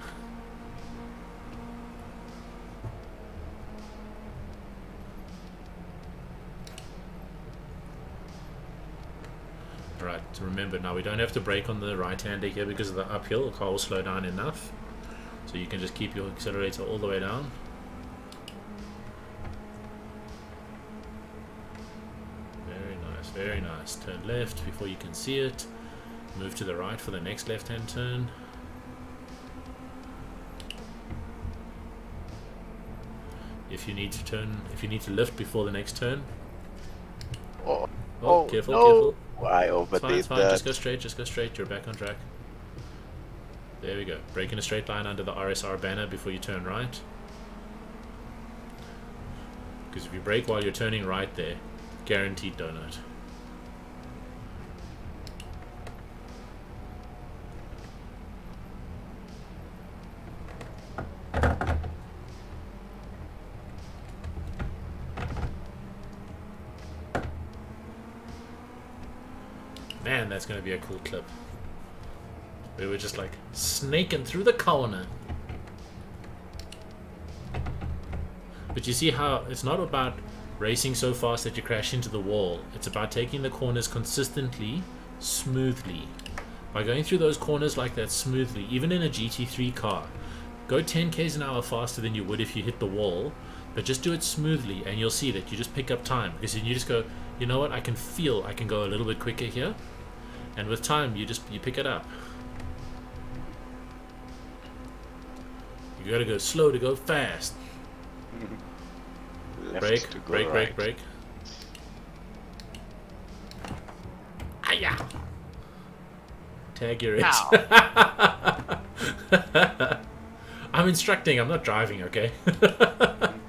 Alright, so remember now we don't have to brake on the right hander here because of the uphill. The car will slow down enough. So you can just keep your accelerator all the way down. Very nice, very nice. Turn left before you can see it. Move to the right for the next left-hand turn. If you need to lift before the next turn. Oh, Oh, careful, no. careful. I It's fine, overdid it's fine. that. Just go straight. You're back on track. There we go. Break in a straight line under the RSR banner before you turn right. Because if you brake while you're turning right there, guaranteed donut. Man, that's going to be a cool clip. We were just like snaking through the corner. But you see how it's not about racing so fast that you crash into the wall. It's about taking the corners consistently, smoothly. By going through those corners like that smoothly, even in a GT3 car, go 10 k's an hour faster than you would if you hit the wall, but just do it smoothly and you'll see that you just pick up time. Because then you just go, you know what, I can feel I can go a little bit quicker here. And with time, you pick it up. You gotta go slow to go fast. Left Brake, to go brake, right. brake, brake. Aya! Tag your it. I'm instructing, I'm not driving, okay?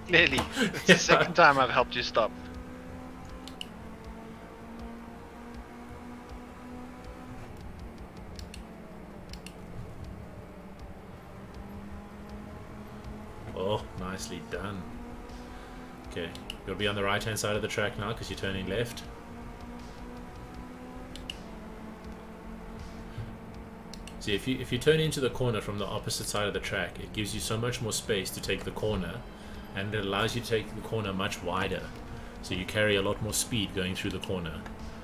Clearly. It's the second time I've helped you stop. Oh, nicely done. Okay, you'll be on the right hand side of the track now because you're turning left. See, if you turn into the corner from the opposite side of the track, it gives you so much more space to take the corner, and it allows you to take the corner much wider. So you carry a lot more speed going through the corner.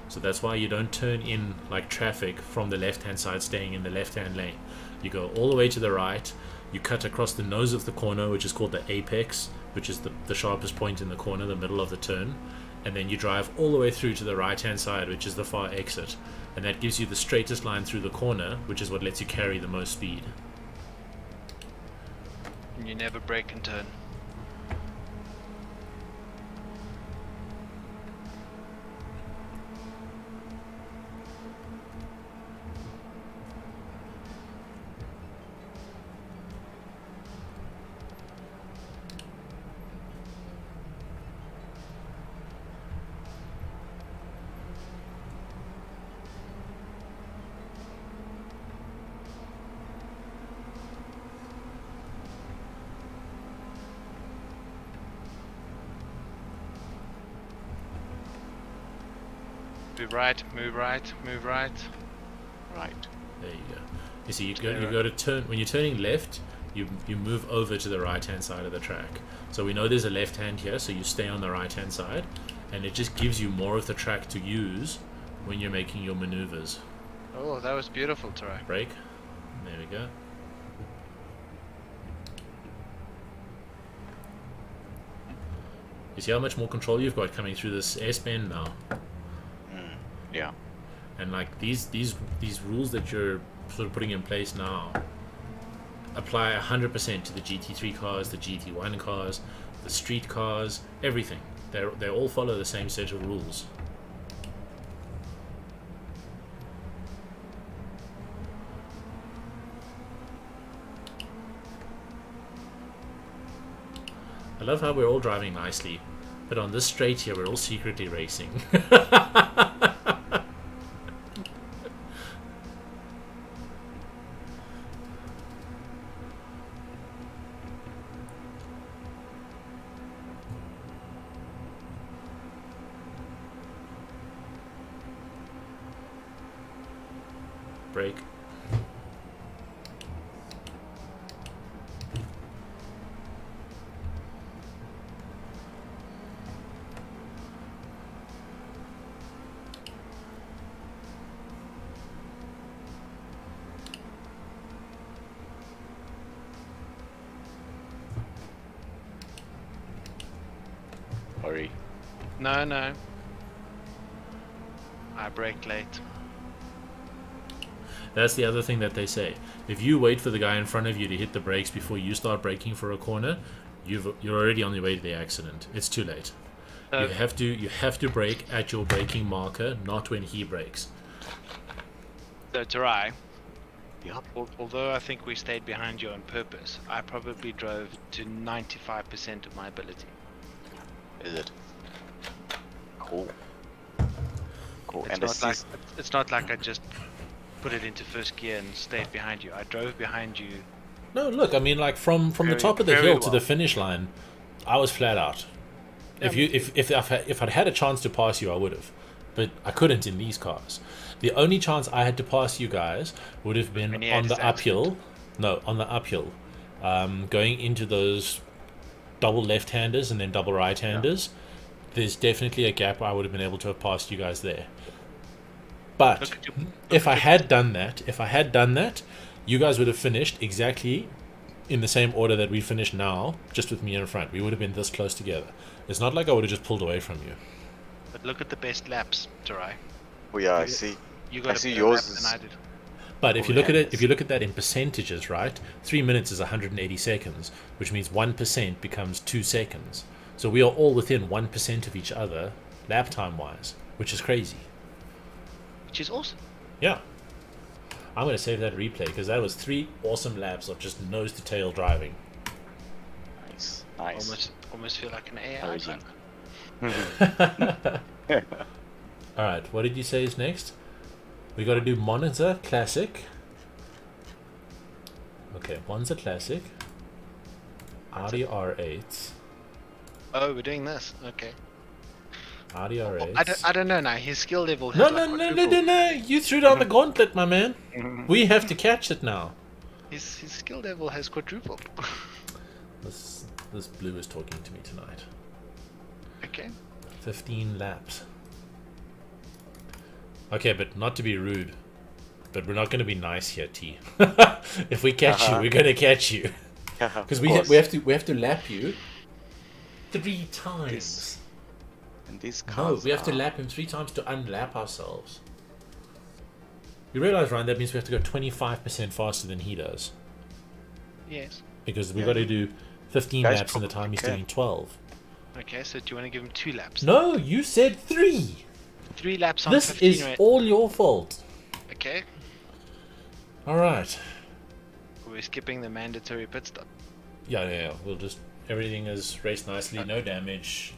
So that's why you don't turn in like traffic from the left hand side staying in the left hand lane. You go all the way to the right, you cut across the nose of the corner, which is called the apex, which is the sharpest point in the corner, the middle of the turn, and then you drive all the way through to the right hand side, which is the far exit, and that gives you the straightest line through the corner, which is what lets you carry the most speed. And you never brake and turn. Move right, move right, move right. Right. There you go. You see, you go to turn when you're turning left. you move over to the right hand side of the track. So we know there's a left hand here, so you stay on the right hand side, and it just gives you more of the track to use when you're making your maneuvers. Oh, that was beautiful, Tarai. Brake. There we go. You see how much more control you've got coming through this S bend now? Yeah. And like these rules that you're sort of putting in place now apply 100% to the GT3 cars, the GT1 cars, the street cars, everything. They all follow the same set of rules. I love how we're all driving nicely, but on this straight here we're all secretly racing. Brake. Sorry. No, no. I braked late. That's the other thing that they say. If you wait for the guy in front of you to hit the brakes before you start braking for a corner, you're already on your way to the accident. It's too late. You have to brake at your braking marker, not when he brakes. So Tarai, Yep. although I think we stayed behind you on purpose, I probably drove to 95% of my ability. Is it? Cool. Cool. It's And I not see. like it's not like I just put it into first gear and stayed behind you. I drove behind you. No, look, I mean, like from the Very- top of the very hill to the well. finish line, I was flat out. If I'd had a chance to pass you, I would have, but I couldn't in these cars. The only chance I had to pass you guys would have been When you had on the this uphill. No, on the uphill, going into those double left-handers and then double right-handers. There's definitely a gap. I would have been able to have passed you guys there. But Look at your, if I had done that, you guys would have finished exactly in the same order that we finished now, just with me in front. We would have been this close together. It's not like I would have just pulled away from you. but look at the best laps, Tarai. Oh yeah, I see. You I got a see better yours lap is- than I did. But if Oh, you look at yeah. it, if you look at that in percentages, right? 3 minutes is 180 seconds, which means 1% becomes 2 seconds. So we are all within 1% of each other, lap time wise, which is crazy. Which is awesome. Yeah. I'm going to save that replay because that was 3 awesome laps of just nose to tail driving. Nice. Nice. Almost feel like an AI. Encouraging. driver. Alright, what did you say is next? We got to do Monza Classic. Okay, Monza Classic. Audi R8s. Oh, we're doing this. Okay. Audi R8s. I don't know now. His skill level has No, like no, no, no, quadrupled. no, no! You threw down the gauntlet, my man. We have to catch it now. His skill level has quadrupled. This blue is talking to me tonight. Okay. 15 laps. Okay, but not to be rude, but we're not going to be nice here, T. If we catch you, we're going to catch you because we have to lap you 3 times. And these No, cars. we have to are- lap him 3 times to unlap ourselves. You realize, Ryan, that means we have to go 25% faster than he does. Yes. Because we've Yeah, got to do 15 guys laps in the time he's probably doing 12. Okay, so do you want to give him 2 laps? No, you said 3! 3 laps on This 15 is right? all your fault. Okay. Alright. We're skipping the mandatory pit stop. Yeah. We'll just... Everything is raced nicely, no damage.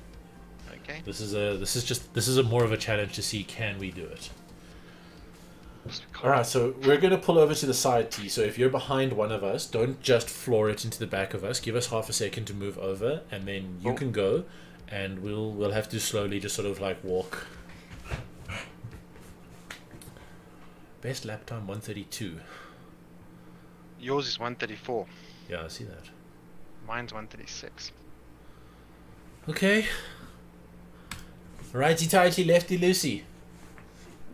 Okay. This is a more of a challenge to see can we do it. Alright, so we're going to pull over to the side, T. So if you're behind one of us, don't just floor it into the back of us. Give us half a second to move over, and then you can go, and we'll have to slowly just sort of like walk. Best lap time 132. Yours is 134. Yeah, I see that. Mine's 136. Okay. Righty tighty, lefty loosey.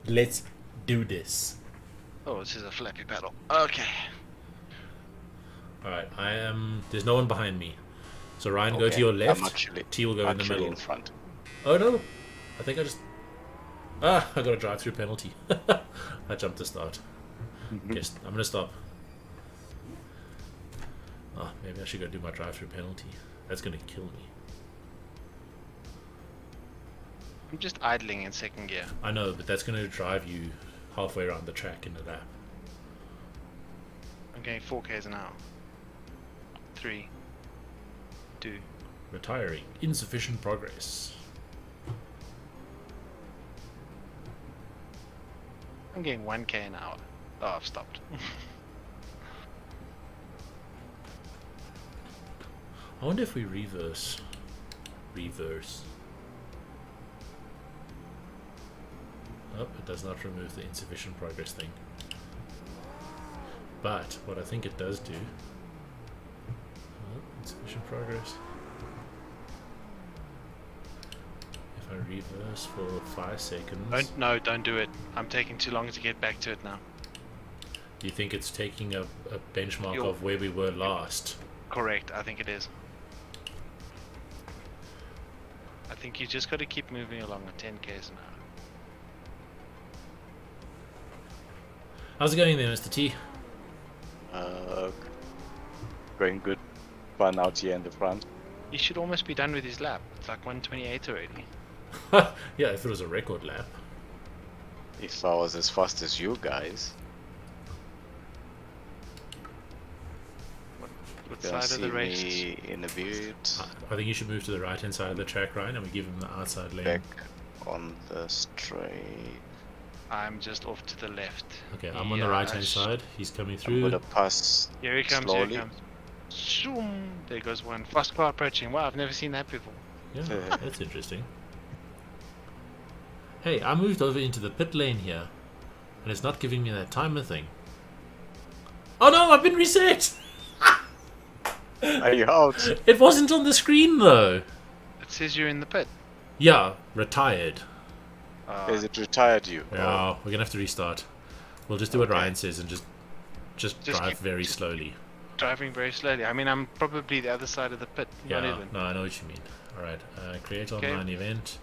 Let's do this. Oh, this is a flappy paddle. Okay. Alright, I am. There's no one behind me. So Ryan, go to Okay, your I'm left. actually- T will go in the Actually middle. in front. Oh no! I think I just. I got a drive-through penalty. I jumped the start. Guess I'm gonna stop. Ah, maybe I should go do my drive-through penalty. That's gonna kill me. I'm just idling in second gear. I know, but that's gonna drive you halfway around the track in a lap. I'm going 4Ks an hour. 3, 2. Retiring. Insufficient progress. I'm getting 1K an hour. Oh, I've stopped. I wonder if we reverse. Reverse. Oh, it does not remove the insufficient progress thing. But what I think it does do. Oh, insufficient progress. If I reverse for 5 seconds. Don't do it. I'm taking too long to get back to it now. Do you think it's taking a benchmark You'll- of where we were last? Correct, I think it is. I think you just got to keep moving along at 10Ks an hour. How's it going there, Mr. T? Going good. Fun out here in the front. He should almost be done with his lap. It's like 128 already. Yeah, if it was a record lap. If I was as fast as you guys, What gonna side of see the race? me in a bit. I think you should move to the right-hand side of the track, Ryan, and we give him the outside lane. Back on the straight. I'm just off to the left. Okay, I'm on the right-hand side. He's coming I'm through. gonna pass Here he comes, slowly. here he comes. Shoom! There goes one. Fast car approaching. Wow, I've never seen that before. Yeah, that's interesting. Hey, I moved over into the pit lane here, and it's not giving me that timer thing. Oh no, I've been reset! Are you out? It wasn't on the screen though. It says you're in the pit. Yeah, retired. Is it retired you? Yeah, we're gonna have to restart. We'll just do what Okay. Ryan says and just Just drive keep- very slowly. Driving very slowly. I mean, I'm probably the other side of the pit. Not Yeah, even. no, I know what you mean. Alright, create Okay. online event.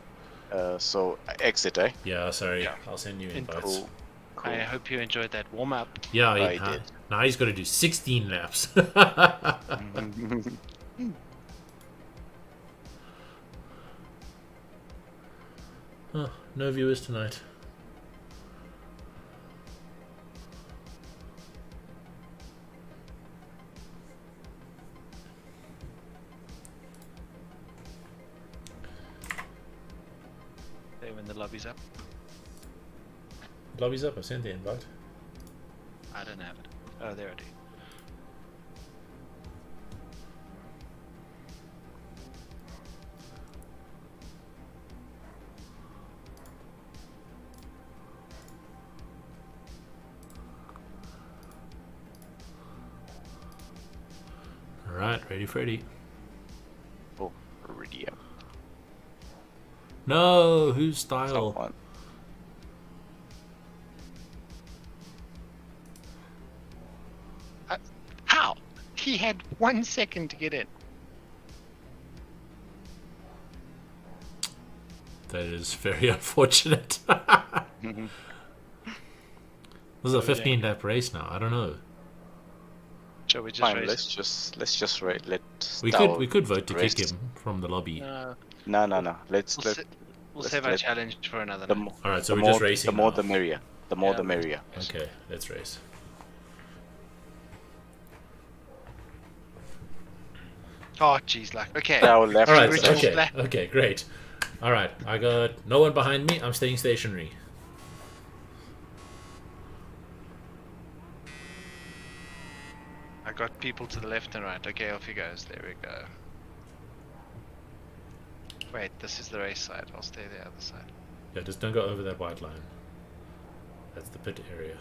So exit, eh? Yeah, sorry, Yeah. I'll send you In- invites. Cool. Cool. I hope you enjoyed that warm up. Yeah, I yeah. did. Now he's got to do 16 laps. Oh, no viewers tonight. There when the lobby's up. Lobby's up, I sent the invite. I don't have it. Oh, there I do. Alright, ready Freddy. Oh, already up. No, whose style? Someone. How? He had 1 second to get in. That is very unfortunate. This is a 15 lap race now, I don't know. Shall we just Fine, race? let's just wait. We could vote to kick him from the lobby. No, No. Let's we'll, let sa- we'll let's save our let challenge for another the night. mo- Alright, so the we're just more- racing The more now. the merrier. The more Yeah. the merrier. Okay, let's race. Oh, jeez, like, okay. Our left. Alright, is Original okay, black. okay, great. Alright, I got no one behind me, I'm staying stationary. I got people to the left and right. Okay, off he goes. There we go. Wait, this is the race side. I'll stay the other side. Yeah, just don't go over that white line. That's the pit area.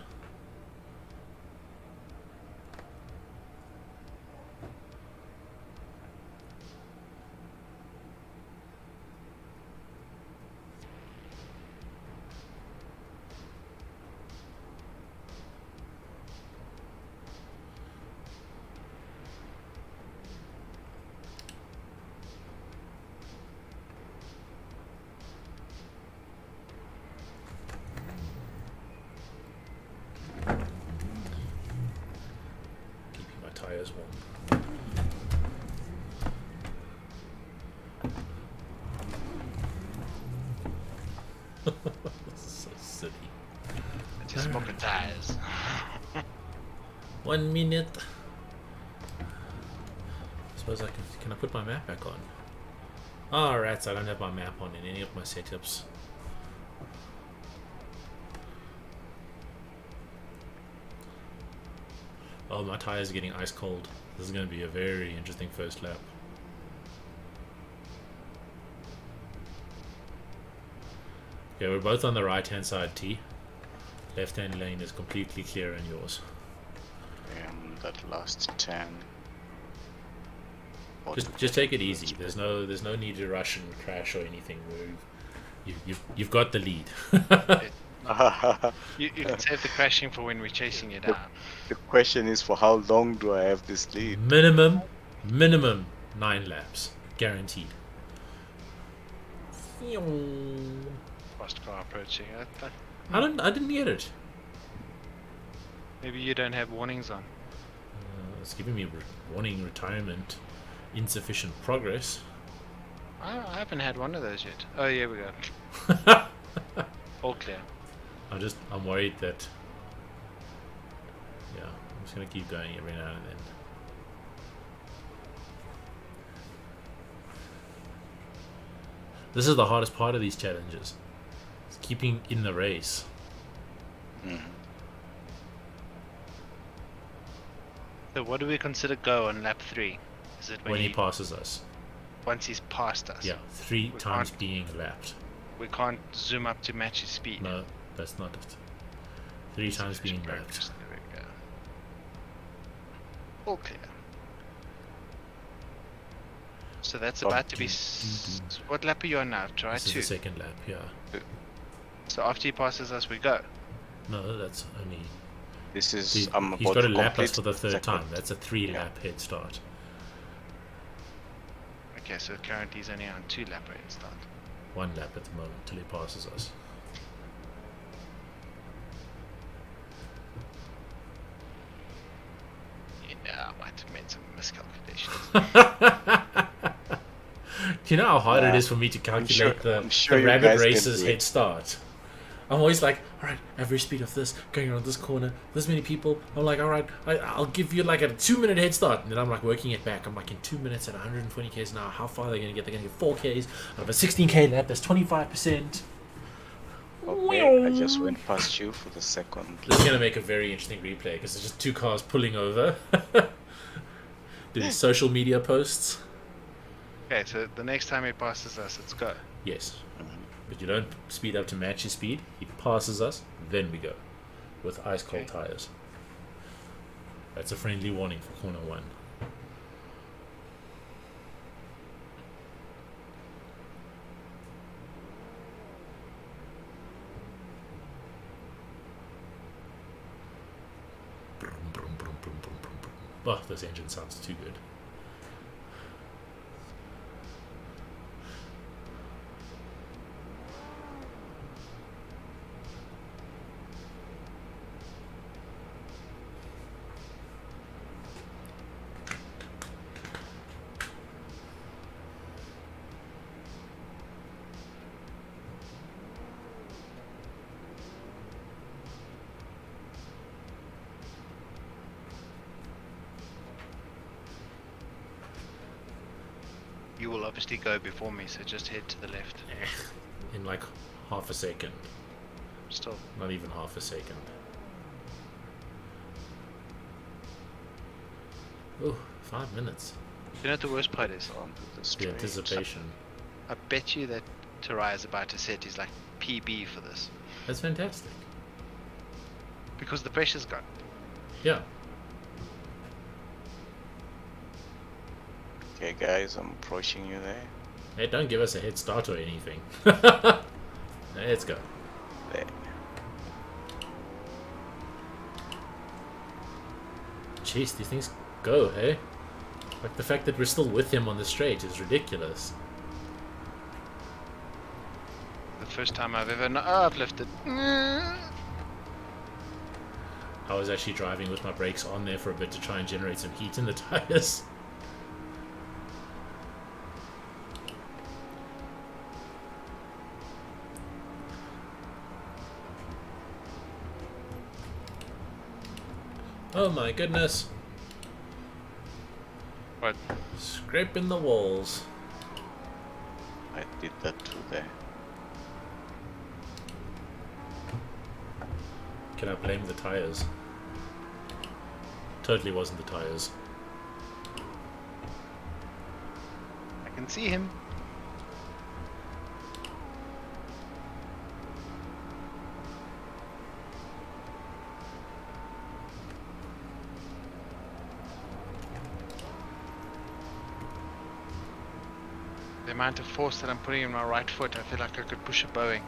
for tires. 1 minute. Suppose I can I put my map back on? Oh, rats, I don't have my map on in any of my setups. Oh, my tires are getting ice cold. This is going to be a very interesting first lap. Okay, we're both on the right hand side, T. Left hand lane is completely clear and yours. And that last 10. Or Just take it easy. There's no need to rush and crash or anything. You've got the lead. You can save the crashing for when we're chasing you down. The question is, for how long do I have this lead? minimum 9 laps, guaranteed. Fast car approaching. I didn't get it. Maybe you don't have warnings on. It's giving me warning retirement, insufficient progress. I haven't had one of those yet. Oh, here we go. All clear. I'm worried that. Yeah, I'm just gonna keep going every now and then. This is the hardest part of these challenges. It's keeping in the race. So what do we consider go on lap 3? Is it When he passes us. once he's passed us? Yeah, 3 We times can't- being lapped. We can't zoom up to match his speed. No, that's not it. 3 times being lapped. There we go. All clear. So that's about to be. What lap are you on now? Try This is 2. the second lap, yeah. So after he passes us, we go. No, that's only. This is He's I'm about got to to lap us complete for the third second. time. That's a 3-lap head start. Okay, so currently he's only on 2 lap head start. 1 lap at the moment till he passes us. Yeah, I might have made some miscalculations. Do you know how hard it Yeah. is for me to calculate I'm sure the you rabbit guys can racer's do it. head start? I'm always like, alright, average speed of this, going around this corner, this many people. I'm like, alright, I'll give you like a 2-minute head start. And then I'm like working it back. I'm like, in 2 minutes at 120 k's an hour, how far are they going to get? They're going to get 4 k's out of a 16k lap. That's 25%. Okay, I just went past you for the second. This is going to make a very interesting replay because there's just 2 cars pulling over. Doing social media posts. Okay, so the next time he passes us, let's go. Yes. But you don't speed up to match his speed. He passes us, then we go. With ice cold tires. That's a friendly warning for corner 1. Brum, brum, brum, brum, brum, brum, brum. Oh, this engine sounds too good. You will obviously go before me, so just head to the left. In like half a second. Still. Not even half a second. Oh, 5 minutes. You know what the worst part is? Onto the The straight. anticipation. I bet you that Tarai is about to set his like PB for this. That's fantastic. Because the pressure's gone. Yeah. Okay, guys, I'm approaching you there. Hey, don't give us a head start or anything. Let's go. There. Jeez, these things go, hey? Like the fact that we're still with him on the straight is ridiculous. The first time I've ever I've lifted. I was actually driving with my brakes on there for a bit to try and generate some heat in the tires. Oh my goodness. What? Scraping the walls. I did that too there. Can I blame the tires? Totally wasn't the tires. I can see him. The amount of force that I'm putting in my right foot, I feel like I could push a Boeing.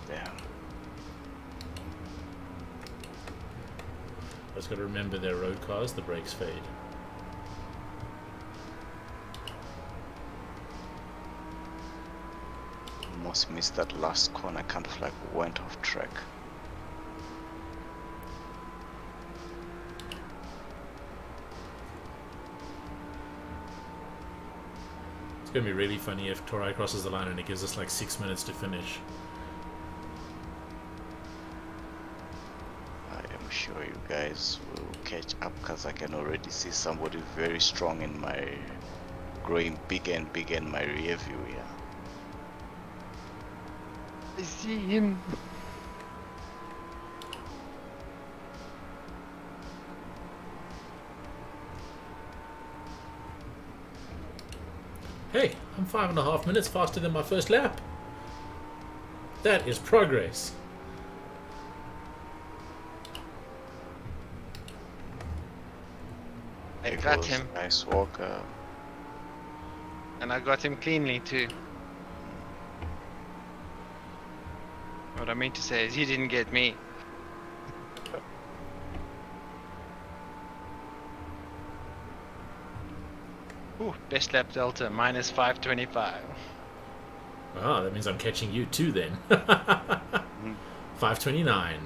Damn. Just got to remember they're road cars, the brakes fade. Almost missed that last corner, kind of like went off track. It's going to be really funny if Torai crosses the line and it gives us like 6 minutes to finish. I am sure you guys will catch up because I can already see somebody very strong in my growing bigger and bigger in my rear view here. I see him. Hey, I'm 5.5 minutes faster than my first lap. That is progress. I There got goes him, Nice walker. and I got him cleanly too. What I mean to say is, he didn't get me. Ooh, best lap delta minus 525. Ah, that means I'm catching you too then. 5:29.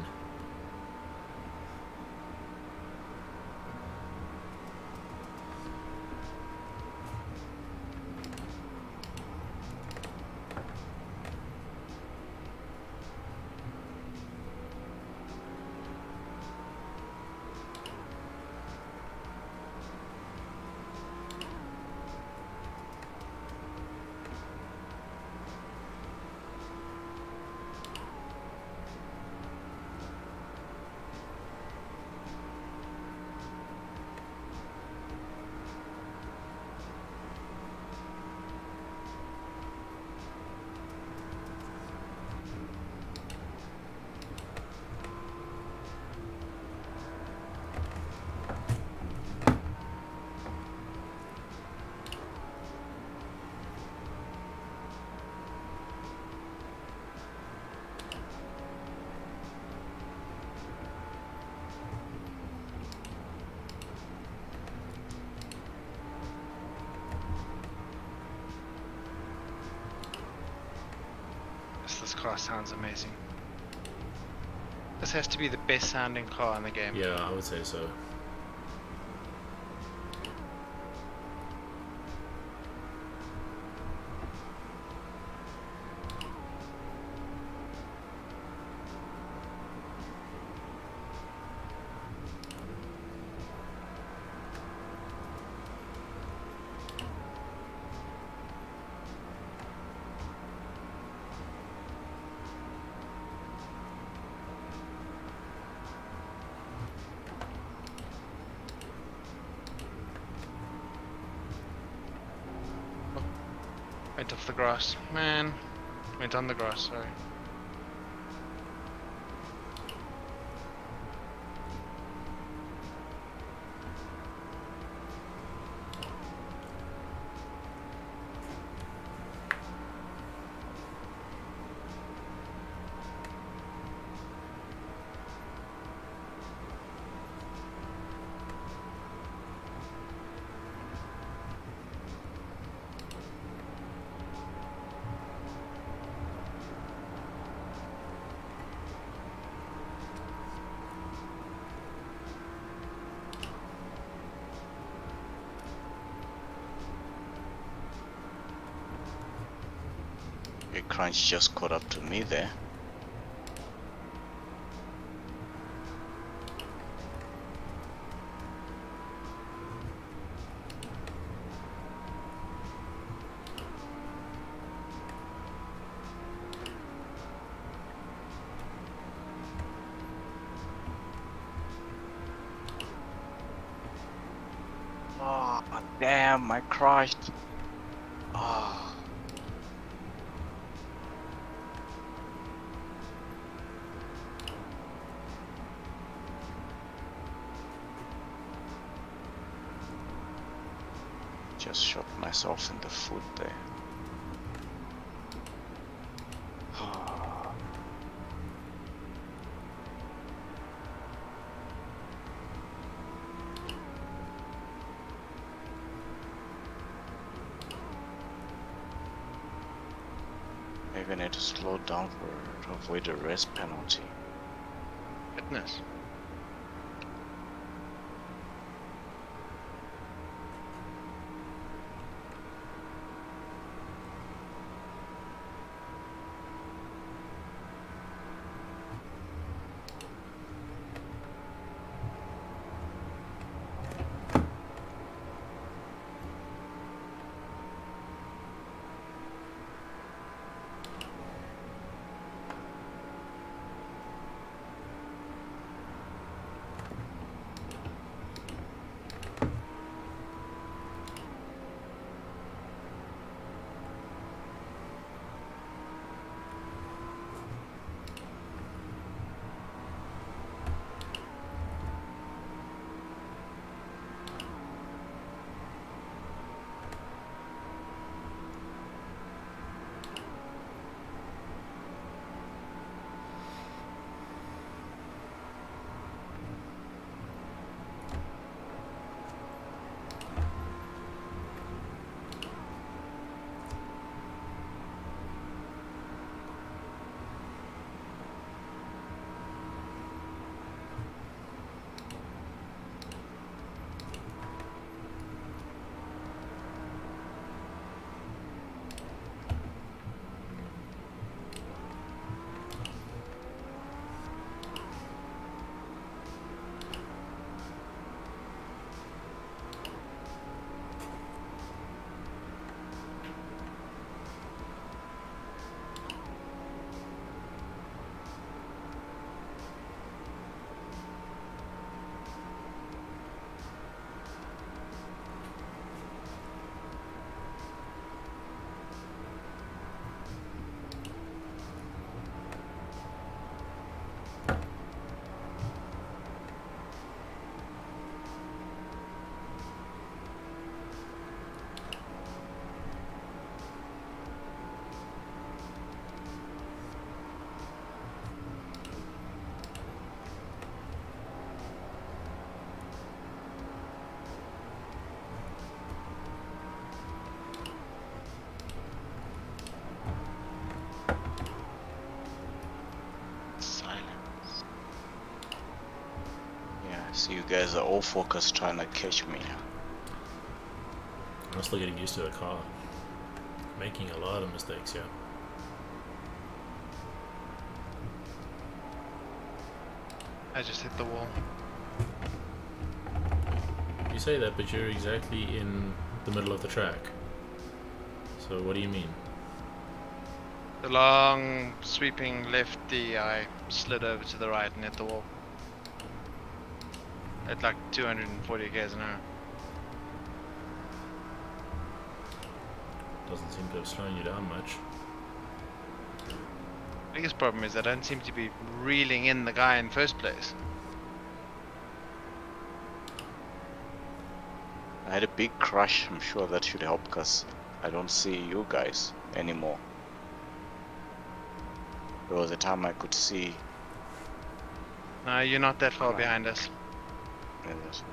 This car sounds amazing. This has to be the best sounding car in the game. Yeah, I would say so. Went off the grass. Man. Went on the grass, sorry. Okay, Crunch just caught up to me there. Oh, damn, I crashed. Oh. Just shot myself in the foot there. Maybe I need to slow down to avoid a rest penalty. Goodness. So you guys are all focused trying to catch me. I'm still getting used to the car. Making a lot of mistakes, yeah. I just hit the wall. You say that, but you're exactly in the middle of the track. So what do you mean? The long sweeping lefty, I slid over to the right and hit the wall. At like 240 k's an hour. Doesn't seem to have slowed you down much. Biggest problem is I don't seem to be reeling in the guy in first place. I had a big crash. I'm sure that should help because I don't see you guys anymore. There was a time I could see. No, you're not that far Right. behind us. Yes.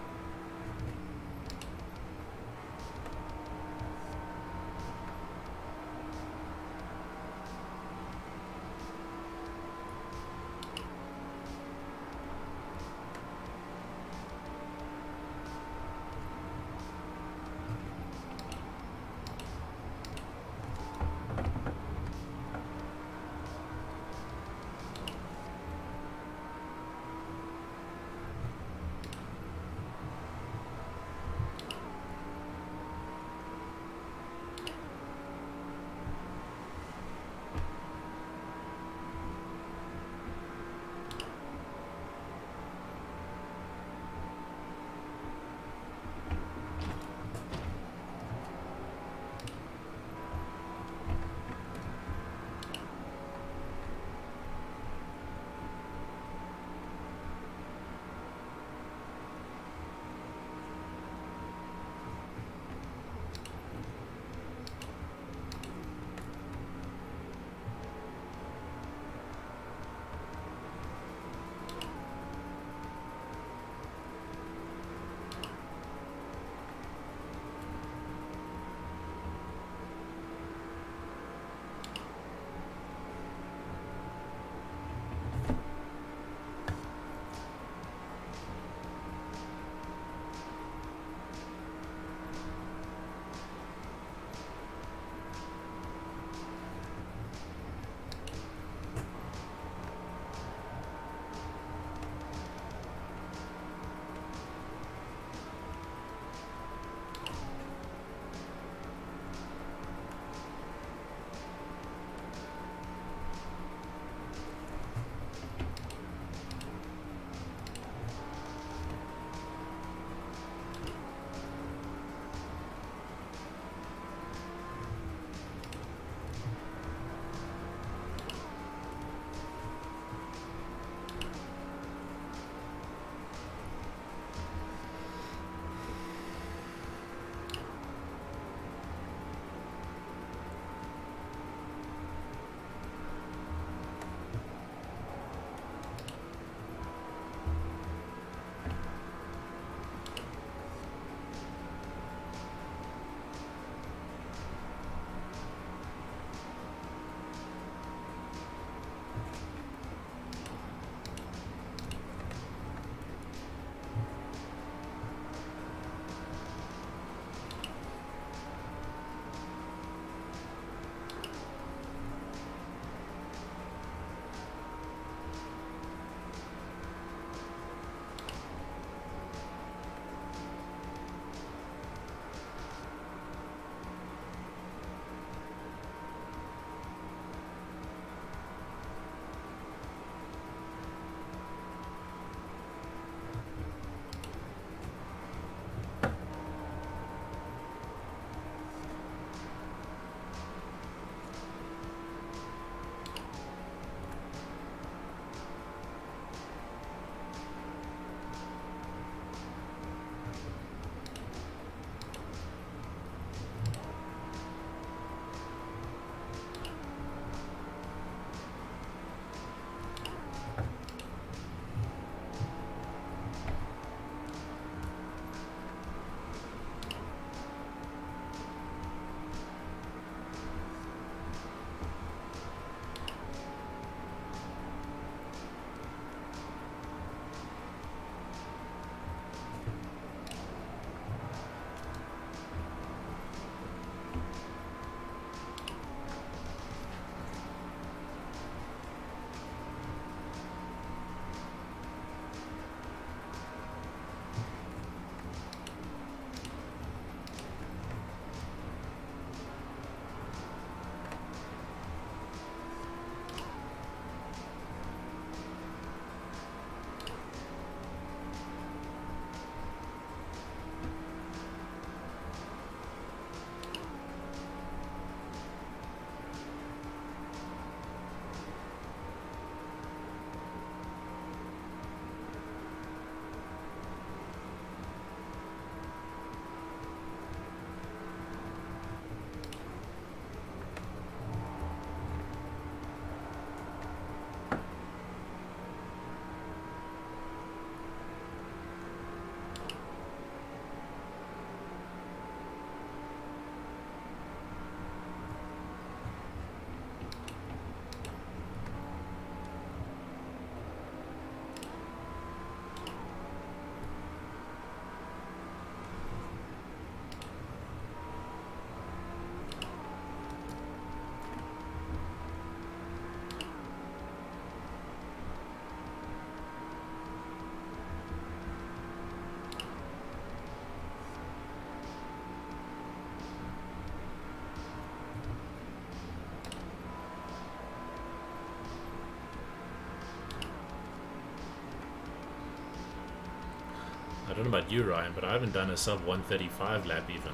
don't know about you, Ryan, but I haven't done a sub 135 lap even.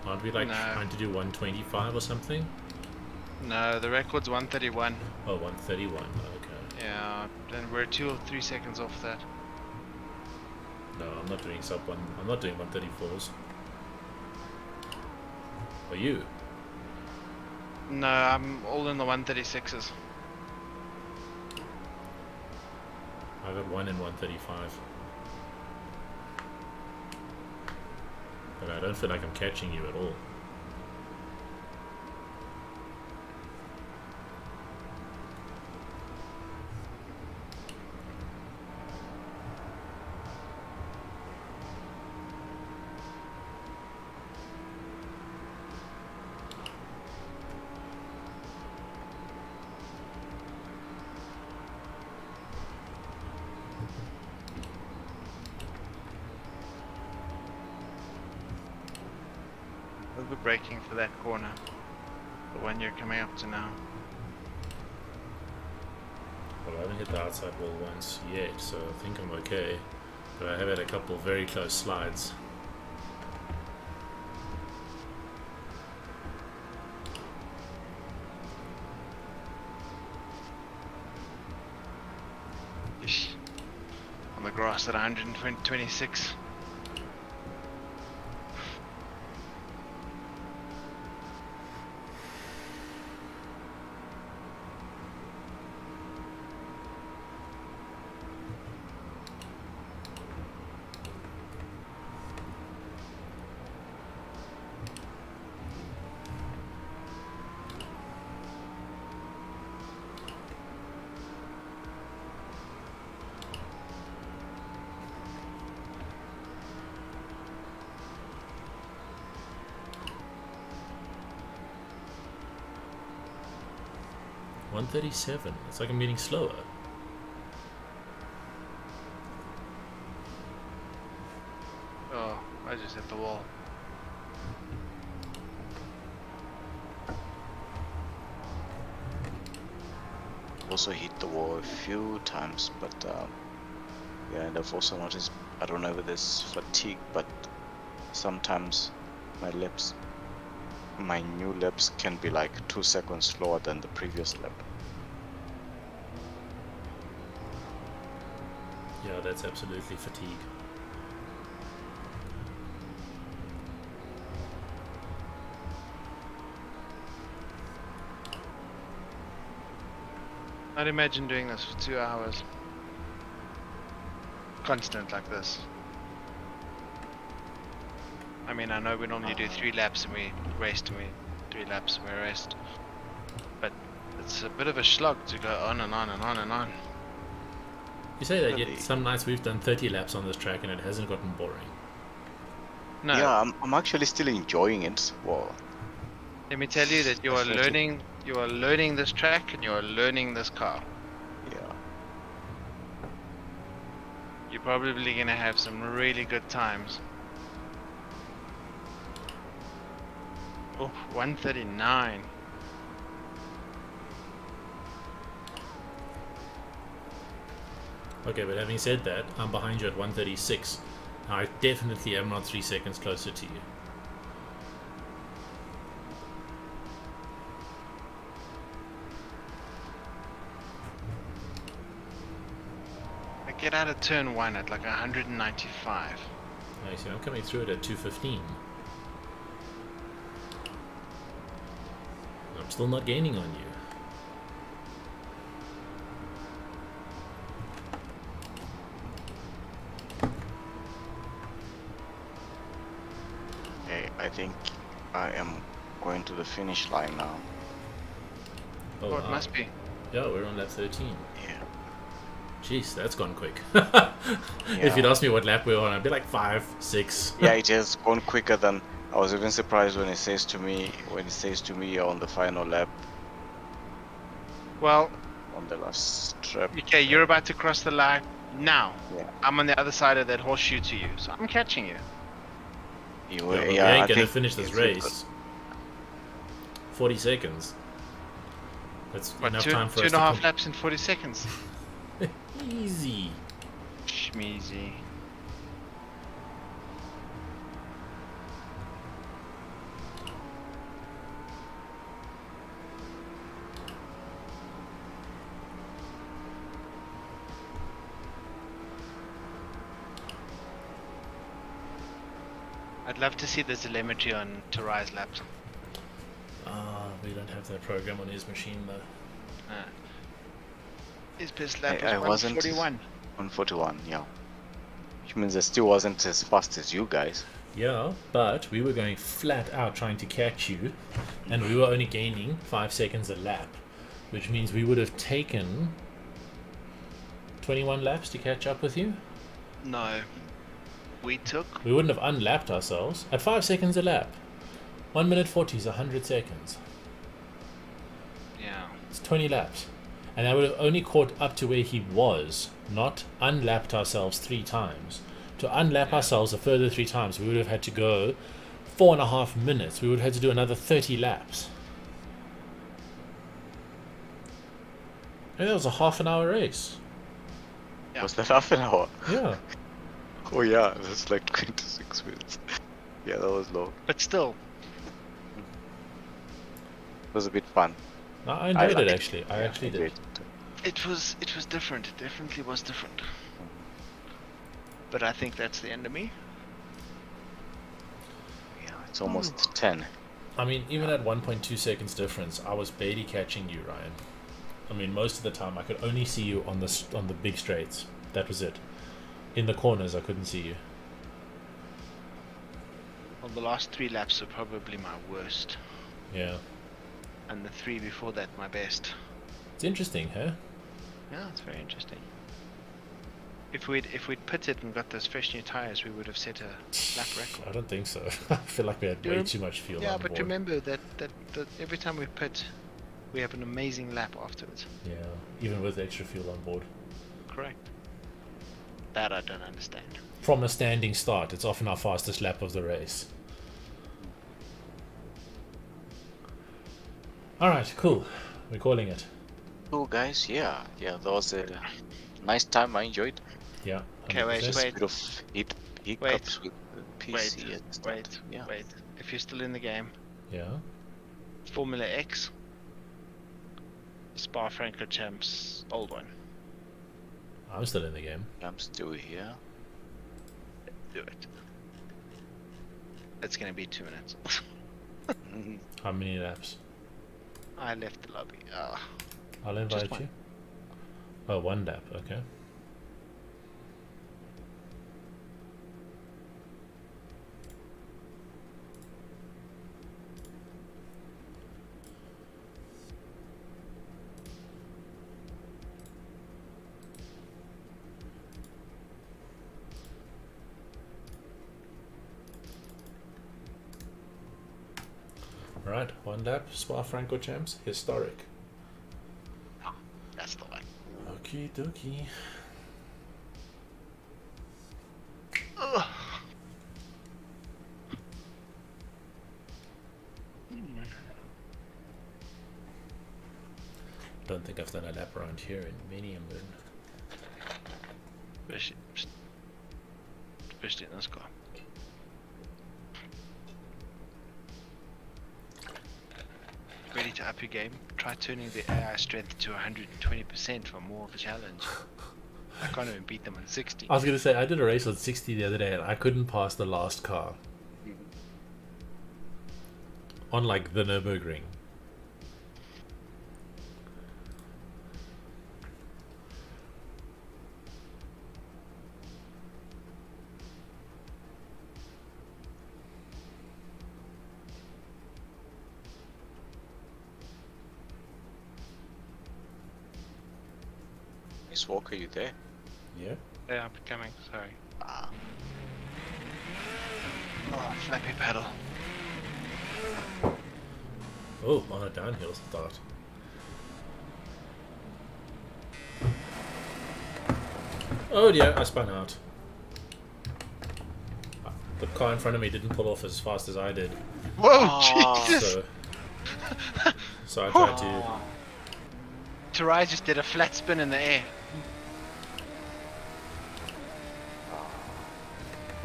Aren't we like No. trying to do 125 or something? No, the record's 131. Oh, 131. Okay. Yeah, then we're 2 or 3 seconds off that. No, I'm not doing sub one. I'm not doing 134s. Are you? No, I'm all in the 136s. I got one in 135. But I don't feel like I'm catching you at all. We'll be braking for that corner. The one you're coming up to now. Well, I haven't hit the outside wall once yet, so I think I'm okay. But I have had a couple of very close slides. Ish. On the grass at 126. $137. It's like I'm getting slower. Oh, I just hit the wall. Also hit the wall a few times, but yeah, and I've also noticed, I don't know if it's fatigue, but sometimes my new laps can be like 2 seconds slower than the previous lap. Yeah, that's absolutely fatigue. I'd imagine doing this for 2 hours. Constant like this. I mean, I know we normally do 3 laps and we rest, and we 3 laps and we rest. But it's a bit of a slog to go on and on and on and on. You say that, Really? yet some nights we've done 30 laps on this track and it hasn't gotten boring. No, Yeah, I'm actually still enjoying it. Well, let me tell you that you are Definitely. learning this track and you are learning this car. yeah. You're probably gonna have some really good times. Oh, 139. Okay, but having said that, I'm behind you at 136. I definitely am not 3 seconds closer to you. I get out of turn 1 at like 195. I see, I'm coming through it at 215. I'm still not gaining on you. Hey, I think I am going to the finish line now. Oh, Oh, it wow. must be. Yeah, we're on lap 13. Yeah. Jeez, that's gone quick. Yeah. If you'd asked me what lap we were on, I'd be like 5, 6. Yeah, it has gone quicker than I was even surprised when it says to me you're on the final lap Well, on the last trip. okay, you're about to cross the line now. Yeah. I'm on the other side of that horseshoe to you, so I'm catching you. You Yeah, were, but we I ain't gonna think finish this if you've race. 40 seconds. That's What, enough two time for and us a to half laps in 40 seconds? Easy. Schmeezy. I'd love to see the telemetry on Tarai's laps. We don't have that program on his machine though. His best lap I was wasn't- 141. 141, yeah. Which means I still wasn't as fast as you guys. Yeah, but we were going flat out trying to catch you, and we were only gaining 5 seconds a lap, which means we would have taken 21 laps to catch up with you. No. We took... We wouldn't have unlapped ourselves at 5 seconds a lap. 1 minute 40 is 100 seconds. Yeah. It's 20 laps. And I would have only caught up to where he was, not unlapped ourselves 3 times. To unlap ourselves a further 3 times, we would have had to go 4.5 minutes. We would have had to do another 30 laps. And that was a half an hour race. Yeah. Was that half an hour? Yeah. Oh yeah, that's like 26 minutes. Yeah, that was long. But still, It was a bit fun. No, I enjoyed liked it it. actually. I actually did. it was different. It definitely was different. But I think that's the end of me. Yeah, it's almost 10. I mean, even at 1.2 seconds difference, I was barely catching you, Ryan. I mean, most of the time I could only see you on the big straights. That was it. In the corners, I couldn't see you. Well, the last 3 laps were probably my worst, Yeah. and the 3 before that my best. It's interesting, huh? Yeah, it's very interesting. If we'd pitted and got those fresh new tires, we would have set a lap I record. don't think so. I feel like we had way too much fuel Yeah, on but board. remember that every time we pit, we have an amazing lap afterwards. Yeah, even with extra fuel on board. Correct. That I don't understand. From a standing start, it's often our fastest lap of the race. Alright, cool. We're calling it. Cool guys, yeah. Yeah, that was a nice time, I enjoyed. Yeah. Okay, wait, 100%. wait. Bit of hiccups with the PC and stuff. Wait. Yeah. If you're still in the game, Yeah. Formula X, Spa-Francorchamps, old one. I'm still in the game. I'm still here. Do it. It's gonna be 2 minutes. How many laps? I left the lobby. I'll invite one. you. Oh, 1 lap, okay. Right, 1 lap, Spa-Francorchamps, historic. That's the one. Okie dokie. Ugh. Don't think I've done a lap around here in many a moon. Especially in this car. Ready to up your game? Try turning the AI strength to 120% for more of a challenge. I can't even beat them on 60. I was gonna say, I did a race on 60 the other day and I couldn't pass the last car. On like the Nürburgring. Miss Walker, you there? Yeah. Yeah, I'm coming. Sorry. Oh, flappy pedal. Oh, on a downhill start. Oh dear, I spun out. The car in front of me didn't pull off as fast as I did. Whoa, Ah. Jesus! So I tried to. Tarai just did a flat spin in the air.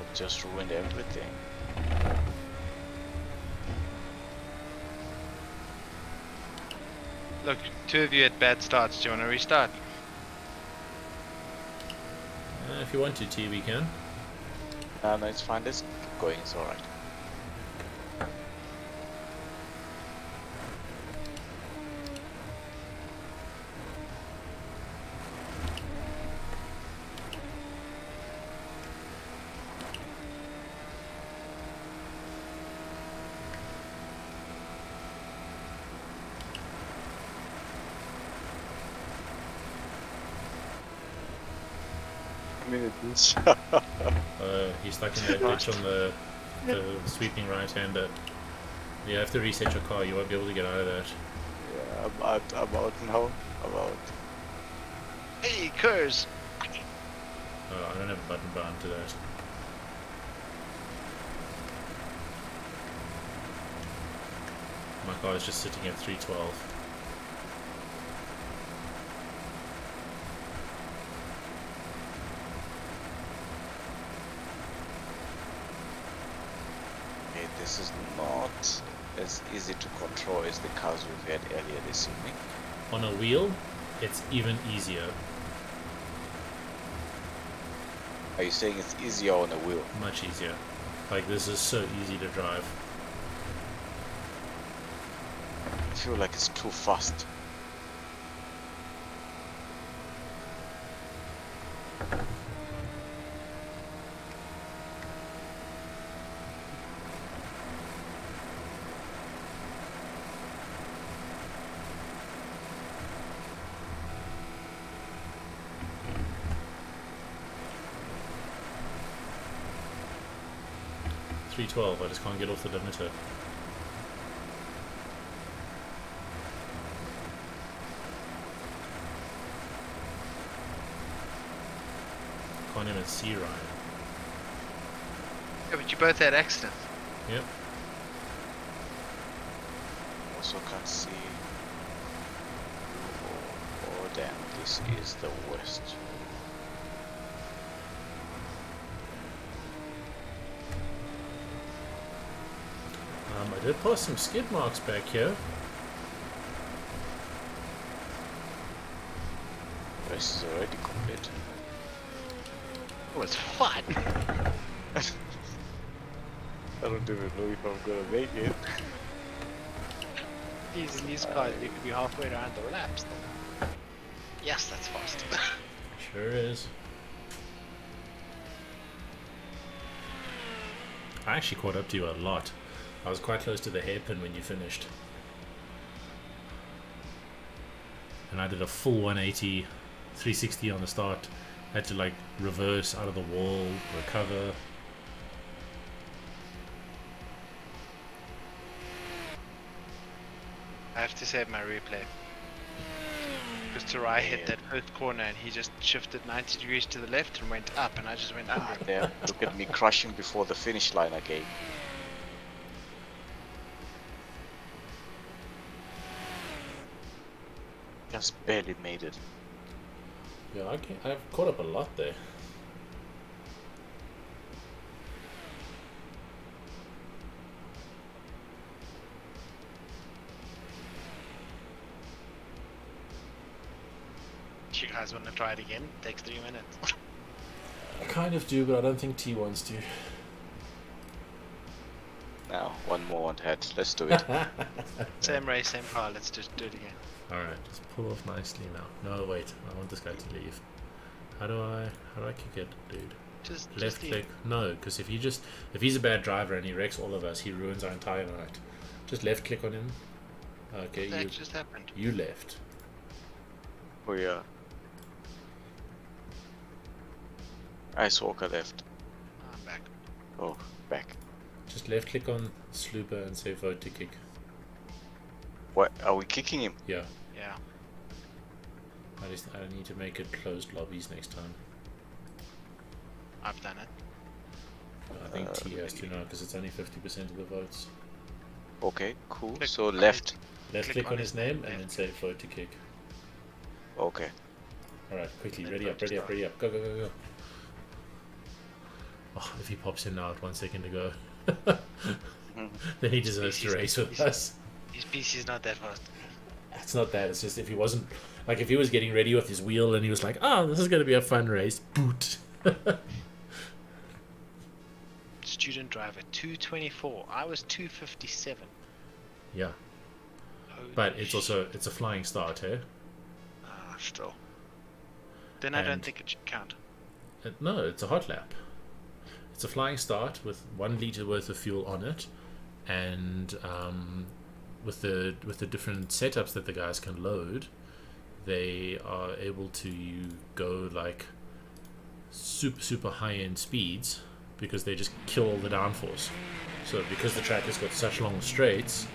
It just ruined everything. Look, 2 of you had bad starts. Do you want to restart? If you want to, T, we can. No, it's fine. Let's keep going. It's alright. minutes. He's stuck in that ditch on the sweeping right-hander. You have to reset your car. You won't be able to get out of that. Yeah, I'm out now. I'm out. Hey, Kurz! I don't have a button bound to that. My car is just sitting at 312. Okay, this is not as easy to control as the cars we've had earlier this evening. On a wheel, it's even easier. Are you saying it's easier on a wheel? Much easier. Like, this is so easy to drive. I feel like it's too fast. .312, I just can't get off the limiter. Can't even see Ryan. Yeah, but you both had accidents. Yep. Also can't see. Oh damn, this is the worst. I did pass some skid marks back here. Race is already complete. It was fun! I don't even know if I'm gonna make it. These cars, you could be halfway around the laps. Yes, that's fast. Sure is. I actually caught up to you a lot. I was quite close to the hairpin when you finished. And I did a full 180, 360 on the start. Had to like reverse out of the wall, recover. I have to save my replay. Because Tarai hit that first corner and he just shifted 90 degrees to the left and went up, and I just went under. There, look at me crashing before the finish line again. Just barely made it. Yeah, I've caught up a lot there. You guys want to try it again? Takes 3 minutes. I kind of do, but I don't think T wants to. Now, one more on head. Let's do it. Same race, same car. Let's just do it again. Alright, just pull off nicely now. No, wait, I want this guy to leave. How do I kick it, dude? Just Left just click. No, because if he's a bad driver and he wrecks all of us, he ruins our entire night. Just left click on him. Okay, that just happened. you left. Oh yeah. Ice Walker left. I'm back. Oh, back. Just left click on Slooper and say vote to kick. What? Are we kicking him? Yeah. Yeah. I need to make it closed lobbies next time. I've done it. I think T has to now because it's only 50% of the votes. Okay, cool. Click So on left. Left Click click on on his his name name, and then say vote to kick. Okay. Alright, quickly, Then ready vote up, to ready up, start. ready up. Go, go, go, go. Oh, if he pops in now at 1 second to go, then he deserves to race with us. His PC's not that fast. It's not that, it's just if he wasn't, like if he was getting ready with his wheel and he was like, oh, this is going to be a fun race, boot. Student driver 224. I was 257. Yeah, Holy but it's a flying start, eh? still. Then I don't And- think it should count. No, it's a hot lap. It's a flying start with 1 liter worth of fuel on it, and with the different setups that the guys can load, they are able to go like super high end speeds because they just kill all the downforce. So because the track has got such long straights,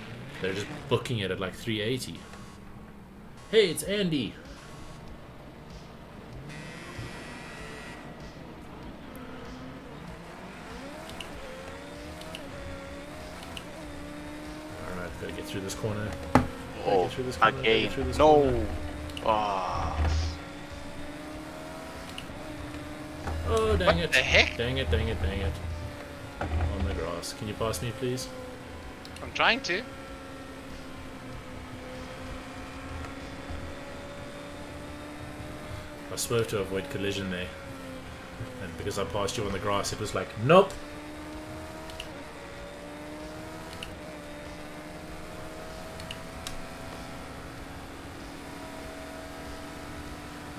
they're just booking it at like 380. Hey, it's Andy. Alright, gotta get through this corner. Oh, get through this corner, again. get through this No. corner. Ah. Oh, dang What it. the heck? Dang it, dang it, dang it. On the grass. Can you pass me, please? I'm trying to. I swerved to avoid collision there. And because I passed you on the grass, it was like, nope.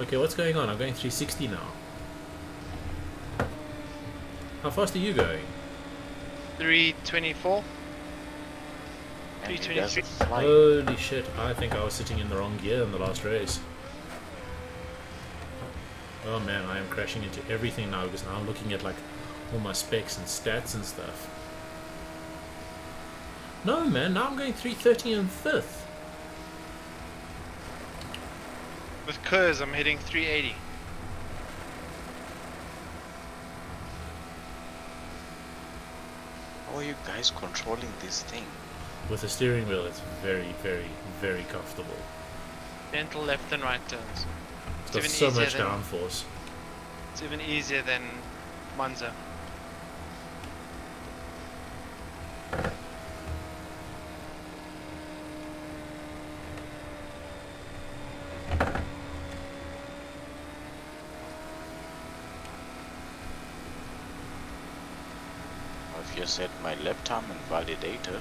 Okay, what's going on? I'm going 360 now. How fast are you going? 324. And he 323. doesn't fly. Holy shit, I think I was sitting in the wrong gear in the last race. Oh man, I am crashing into everything now because now I'm looking at like all my specs and stats and stuff. No man, now I'm going 330 and 5th. With Kurz, I'm hitting 380. How are you guys controlling this thing? With the steering wheel, it's very comfortable. Gentle left and right turns. It's got even so easier much than- downforce. It's even easier than Monza. If you set my lap time invalidated,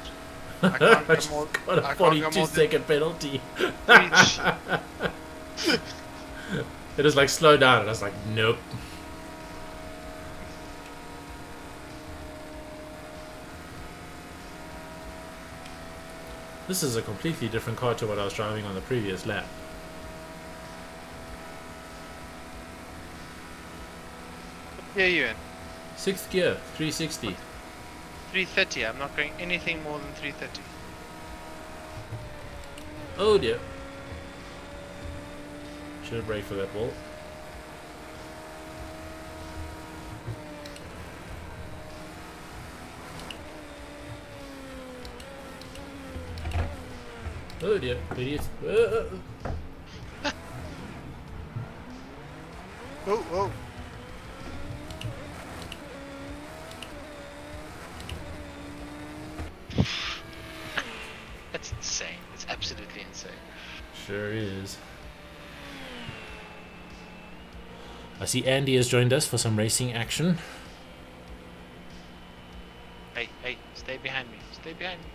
I can't I go more, got a I can't go more 42-second penalty. than each. It was like slow down, and I was like, nope. This is a completely different car to what I was driving on the previous lap. Yeah, you in. 6th gear, 360. 330. I'm not going anything more than 330. Oh dear. Should have braked for that ball. Oh dear, idiot. Oh, oh. That's insane. It's absolutely insane. Sure is. I see Andy has joined us for some racing action. Hey, hey, stay behind me. Stay behind me.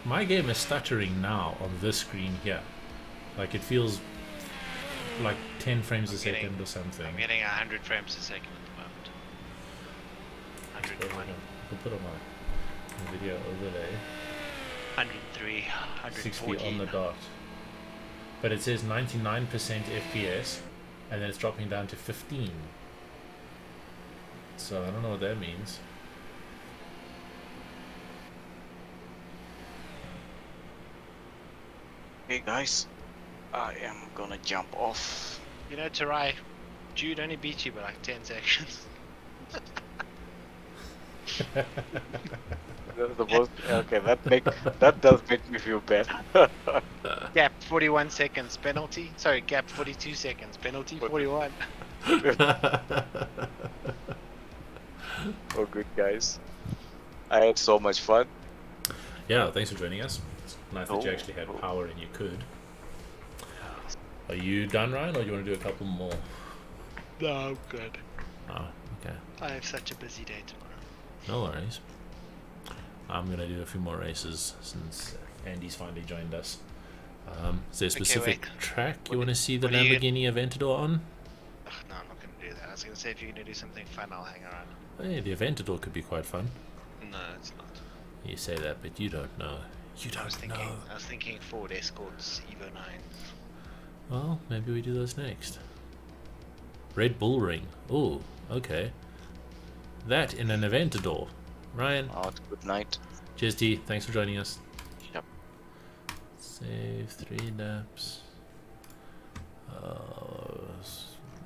My game is stuttering now on this screen here. Like it feels like 10 frames a second or something. I'm getting 100 frames a second at the moment. So 120, I'll put on my video overlay. 103, 60 on 114. the dot. But it says 99% FPS and then it's dropping down to 15. So I don't know what that means. hey guys, I am gonna jump off. You know, Tarai, Jude only beat you by like 10 seconds. The most, okay, that does make me feel bad. Gap 41 seconds, penalty. Sorry, gap 42 seconds, penalty 41. Oh, good guys. I had so much fun. Yeah, thanks for joining us. It's nice that you Oh, actually had oh. power and you could. Are you done, Ryan, or do you want to do a couple more? No, I'm good. Oh, okay. I have such a busy day tomorrow. No worries. I'm going to do a few more races since Andy's finally joined us. Is there a specific wait. track What you want to see the what are you- Lamborghini Aventador on? Ugh, no, I'm not going to do that. I was going to say if you're going to do something fun, I'll hang around. Hey, the Aventador could be quite fun. No, it's not. You say that, but you don't know. You I was don't thinking. know. I was thinking Ford Escorts Evo 9. Well, maybe we do those next. Red Bull Ring. Ooh, okay. That in an Aventador. Ryan, Out. Good night. cheers T, thanks for joining us. Yep. Save 3 laps.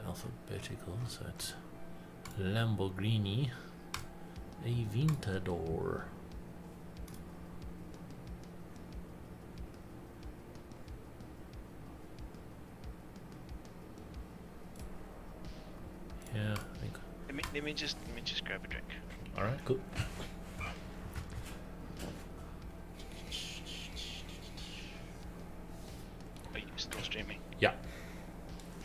Alphabetical, so it's Lamborghini Aventador. Yeah, I think. Let me just grab a drink. All right, cool. Are you still streaming? Yeah,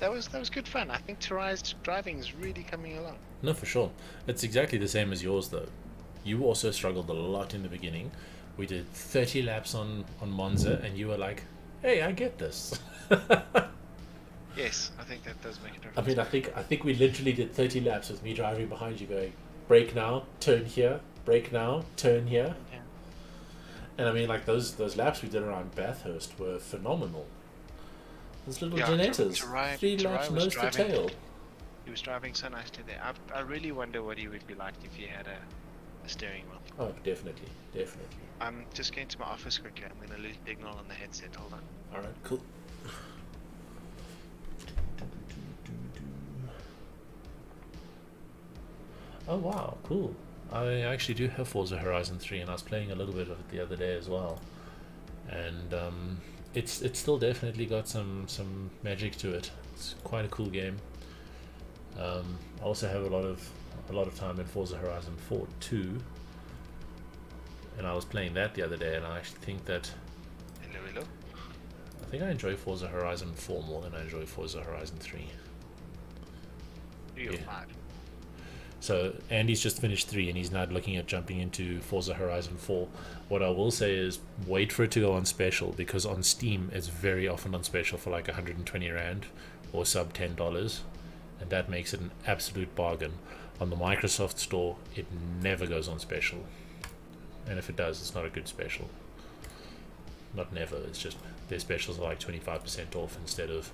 That was good fun. I think Terai's driving is really coming along. no, for sure. It's exactly the same as yours, though. You also struggled a lot in the beginning. We did 30 laps on Monza, and you were like, "Hey, I get this." Yes, I think that does make a difference. I mean, I think we literally did 30 laps with me driving behind you, going, "Brake now, turn here, brake now, turn here." Yeah. And I mean, like those laps we did around Bathurst were phenomenal. Those little Yeah, Genettas, Terai 3 laps was nose to driving- tail. He was driving so nicely there. I really wonder what he would be like if he had a steering wheel. Oh, definitely, definitely. I'm just going to my office quickly. I'm going to lose signal on the headset. Hold on. All right, cool. Oh wow, cool. I actually do have Forza Horizon 3, and I was playing a little bit of it the other day as well. And it's still definitely got some magic to it. It's quite a cool game. I also have a lot of time in Forza Horizon 4 too. And I was playing that the other day, and I actually think that Hello. I think I enjoy Forza Horizon 4 more than I enjoy Forza Horizon 3. 3 or Yeah. 5. So Andy's just finished 3 and he's now looking at jumping into Forza Horizon 4. What I will say is wait for it to go on special, because on Steam it's very often on special for like 120 Rand or sub $10, and that makes it an absolute bargain. On the Microsoft store it never goes on special, and if it does, it's not a good special. Not never, it's just their specials are like 25% off instead of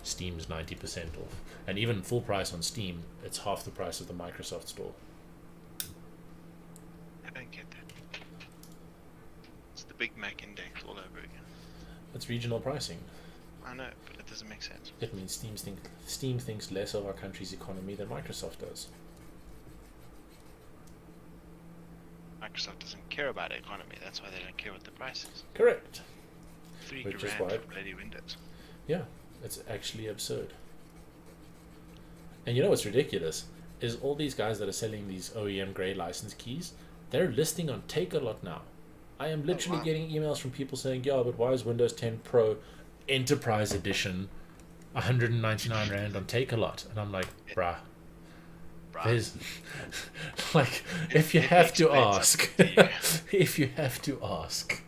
Steam's 90% off. And even full price on Steam, it's half the price of the Microsoft store. I don't get that. It's the Big Mac index all over again. It's regional pricing. I know, but it doesn't make sense. It means Steam thinks less of our country's economy than Microsoft does. Microsoft doesn't care about the economy. That's why they don't care what the price is. Correct. 3 Which is grand why- for bloody Windows. Yeah, it's actually absurd. And you know what's ridiculous? Is all these guys that are selling these OEM grey license keys, they're listing on Takealot now. I am literally wow. getting emails from people saying, "Yeah, but why is Windows 10 Pro Enterprise Edition 199 Rand on Takealot?" And I'm like, bruh, Bruh. there's like, if you It have to explains ask, something to you. if you have to ask.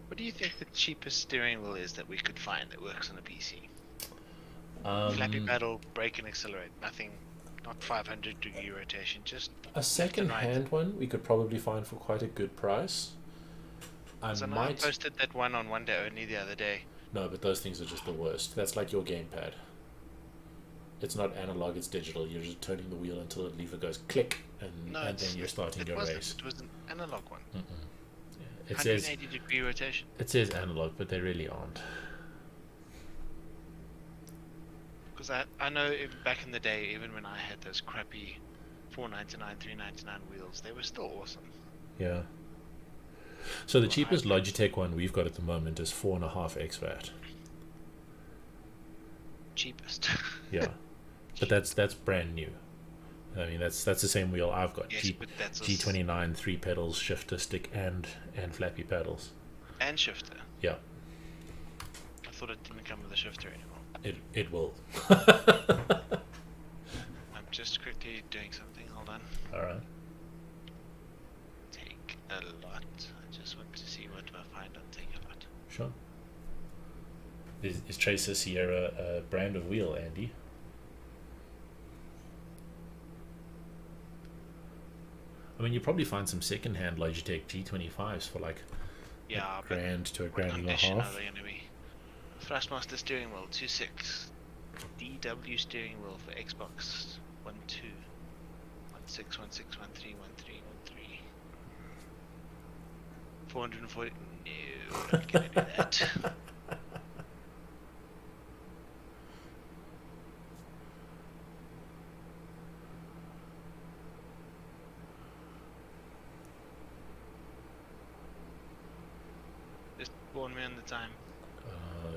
What do you think the cheapest steering wheel is that we could find that works on a PC? Flappy paddle, brake and accelerate. Nothing, not 500-degree rotation. Just A second-hand one we could probably find for quite a good price. I so I might. posted that one on One Day Only the other day. No, but those things are just the worst. That's like your gamepad. It's not analog; it's digital. You're just turning the wheel until the lever goes click, and then you're starting it your wasn't. race. It was an analog one. It says 180-degree rotation. it says analog, but they really aren't. Because I know back in the day, even when I had those crappy 499, 399 wheels, they were still awesome. Yeah. So the Well, cheapest Logitech one we've got at the moment is 4.5 XVAT. Cheapest. Yeah, but that's brand new. I mean, that's the same wheel I've got. Yes, but that's a G29, 3 pedals, shifter stick, and flappy pedals. and shifter. Yeah, I thought it didn't come with a shifter anymore. it will. I'm just quickly doing something. Hold on. All right. Take a lot. I just want to see what I find on Take a Lot. Sure. Is Tracer Sierra a brand of wheel, Andy? I mean, you probably find some second-hand Logitech G25s for like Yeah, a but grand to a what grand and a condition are half. they going to be? Thrustmaster steering wheel 2.6. DW steering wheel for Xbox 1.2. 1.6, 1.6, 1.3, 1.3, 1.3. 440. No, not gonna do that. Just warn me on the time.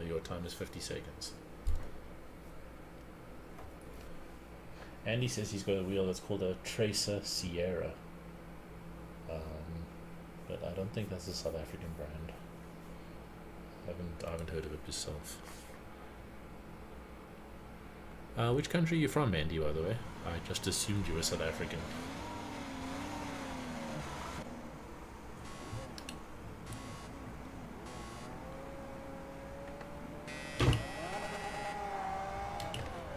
Your time is 50 seconds. Andy says he's got a wheel that's called a Tracer Sierra. But I don't think that's a South African brand. I haven't heard of it myself. Which country are you from, Andy, by the way? I just assumed you were South African.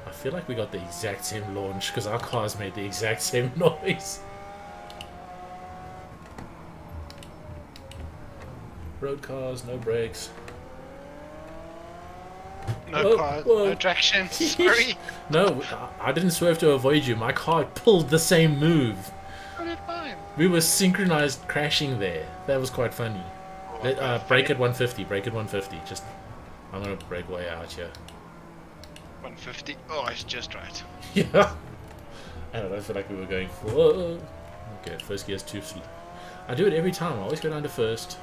I feel like we got the exact same launch because our cars made the exact same noise. Road cars, no brakes. No Whoa, car, whoa. no traction. Sorry. No, I didn't swerve to avoid you. My car pulled the same move. I did fine. We were synchronized crashing there. That was quite funny. Brake at 150. Brake at 150. Just, I'm gonna brake way out here. 150. Oh, it's just right. Yeah. I don't know. I feel like we were going for. Okay, first gear's too slow. I do it every time. I always go down to first.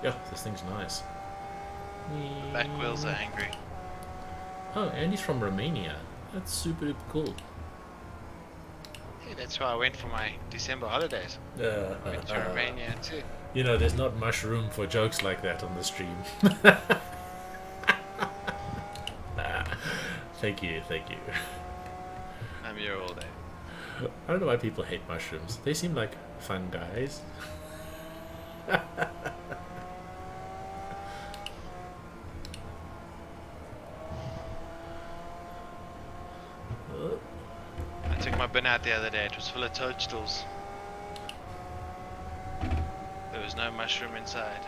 Yeah, this thing's nice. Back wheels are angry. Oh, Andy's from Romania. That's super duper cool. Hey, that's why I went for my December holidays. I went to Romania too. You know, there's not much room for jokes like that on the stream. Thank you, thank you. I'm here all day. I don't know why people hate mushrooms. They seem like fun guys. I took my bin out the other day. It was full of toadstools. There was no mushroom inside.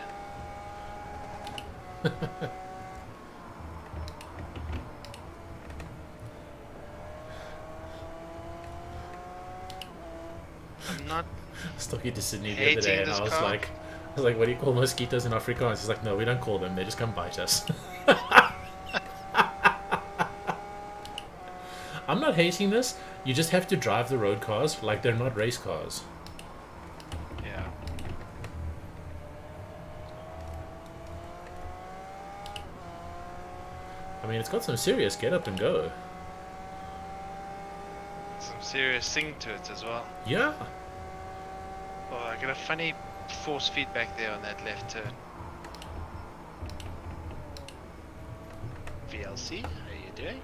I'm not. I was talking to Sydney the other day, Hating and this I was car? like, what do you call mosquitoes in Afrikaans? He's like, no, we don't call them. They just come bite us. I'm not hating this. You just have to drive the road cars like they're not race cars. Yeah. I mean, it's got some serious get up and go. Some serious sing to it as well. Yeah. Oh, I got a funny force feedback there on that left turn. VLC, how you doing?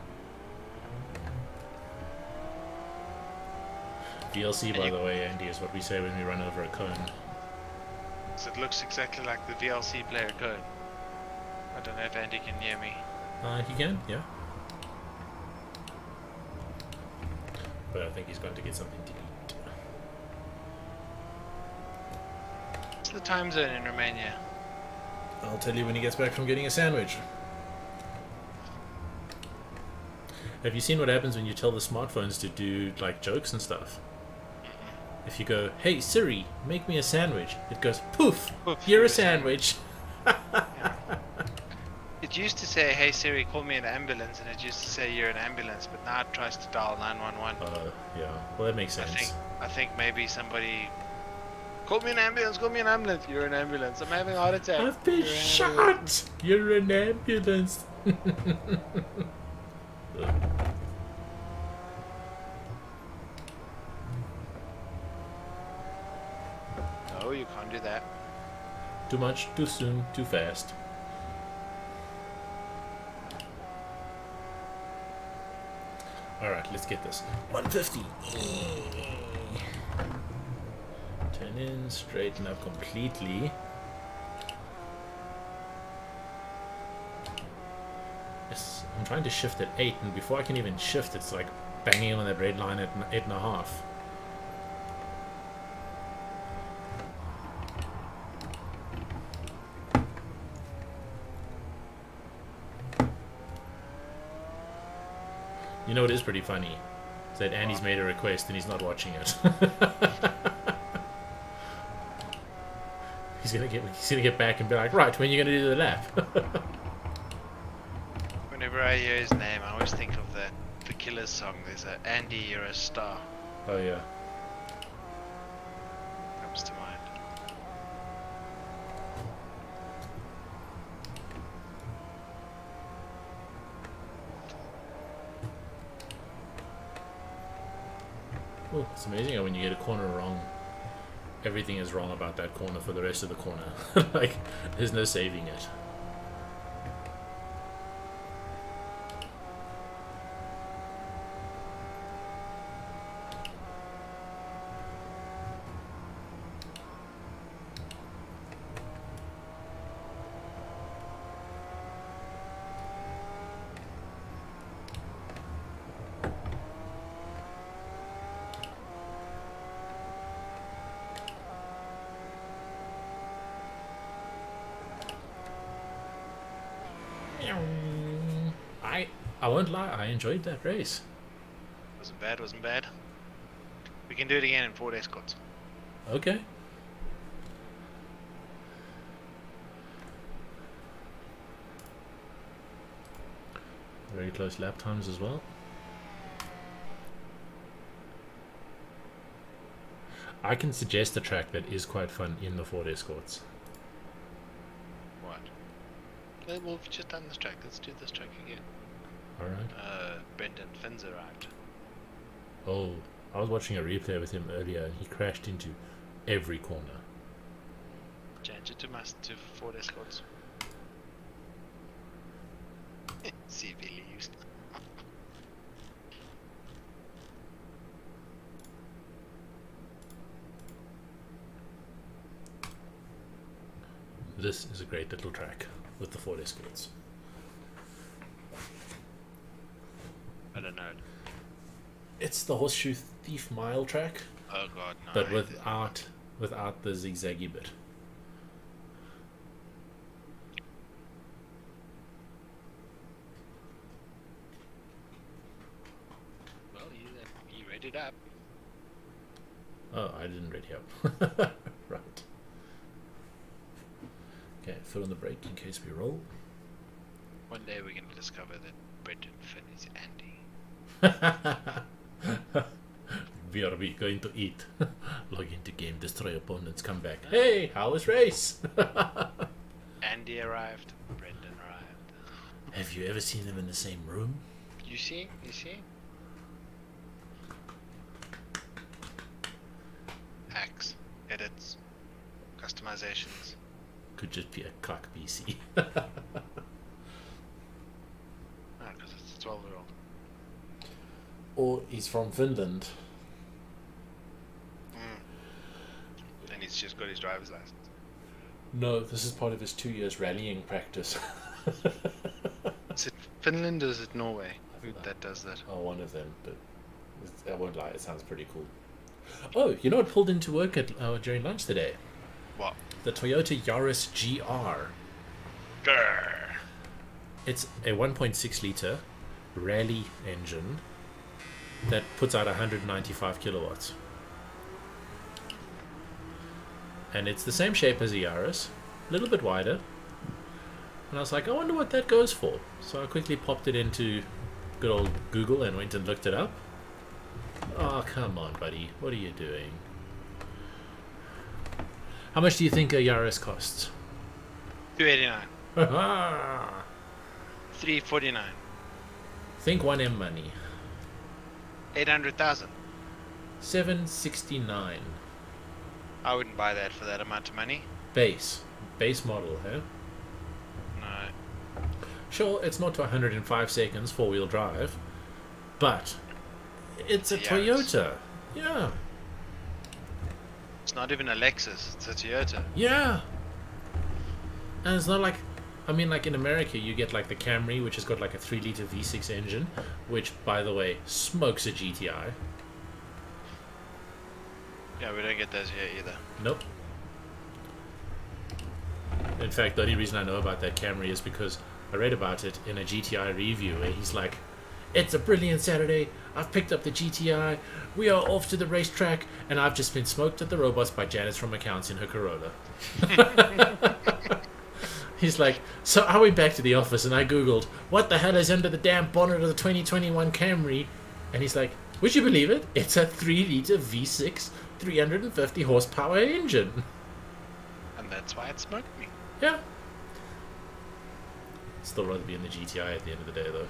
VLC, by the way, Andy, is what we say when we run over a cone. So it looks exactly like the VLC player code. I don't know if Andy can hear me. He can, yeah. But I think he's going to get something to eat. What's the time zone in Romania? I'll tell you when he gets back from getting a sandwich. Have you seen what happens when you tell the smartphones to do like jokes and stuff? If you go, hey Siri, make me a sandwich, it goes, poof, Poof, you're a sandwich. It used to say, hey Siri, call me an ambulance, and it used to say you're an ambulance, but now it tries to dial 911. Yeah, well that makes sense. I think maybe somebody call me an ambulance, you're an ambulance, I'm having a heart attack. I've been You're an shot! ambulance." You're an ambulance! No, you can't do that. Too much, too soon, too fast. Alright, let's get this. 150! Turn in, straighten up completely. Yes, I'm trying to shift at 8, and before I can even shift, it's like banging on that red line at 8.5. You know, it is pretty funny. Is that Andy's made a request and he's not watching it. He's gonna get back and be like, right, when are you gonna do the lap? Whenever I hear his name, I always think of the Killers song. There's a Andy, you're a star. Oh yeah. Comes to mind. Oh, it's amazing how when you get a corner wrong, everything is wrong about that corner for the rest of the corner. Like, there's no saving it. I won't lie, I enjoyed that race. Wasn't bad, wasn't bad. We can do it again in Ford Escorts. Okay. Very close lap times as well. I can suggest a track that is quite fun in the Ford Escorts. What? Well, we've just done this track. Let's do this track again. Alright. Brendan Finn's arrived. Oh, I was watching a replay with him earlier and he crashed into every corner. Change it to Ford Escorts. CV leaves. This is a great little track with the Ford Escorts. I don't know. It's the Horseshoe Thief Mile track, Oh god, no. but I hate it. without the zigzaggy bit. Well, you read it up. Oh, I didn't ready up. Right. Okay, foot on the brake in case we roll. One day we're going to discover that Brendan Finn is Andy. We are going to eat. Log into game, destroy opponents, come back. Hey, how was race? Andy arrived. Brendan arrived. Have you ever seen them in the same room? You see? You see? Hacks, edits, customizations. Could just be a cock PC. No, because it's a 12-year-old. Or he's from Finland. And he's just got his driver's license. No, this is part of his 2 years rallying practice. Is it Finland or is it Norway that does that? Oh, one of them, but I won't lie, it sounds pretty cool. Oh, you know what pulled into work at during lunch today? What? The Toyota Yaris GR. Grrr. It's a 1.6 litre rally engine that puts out 195 kilowatts. And it's the same shape as a Yaris, a little bit wider. And I was like, I wonder what that goes for. So I quickly popped it into good old Google and went and looked it up. Oh, come on, buddy. What are you doing? How much do you think a Yaris costs? $289. $349. Think 1M money. 800,000. $769. I wouldn't buy that for that amount of money. Base model, huh? No. Sure, it's not to 105 seconds, four-wheel drive, but it's a Yaris. Toyota. Yeah. It's not even a Lexus. It's a Toyota. Yeah. And it's not like, I mean, like in America, you get like the Camry, which has got like a 3-liter V6 engine, which, by the way, smokes a GTI. Yeah, we don't get those here either. Nope. In fact, the only reason I know about that Camry is because I read about it in a GTI review where he's like, It's a brilliant Saturday. I've picked up the GTI. We are off to the racetrack, and I've just been smoked at the robots by Janice from accounts in her Corolla. He's like, so I went back to the office and I googled, what the hell is under the damn bonnet of the 2021 Camry? And he's like, would you believe it? It's a 3-liter V6, 350 horsepower engine. And that's why it smoked me. Yeah. Still rather be in the GTI at the end of the day, though.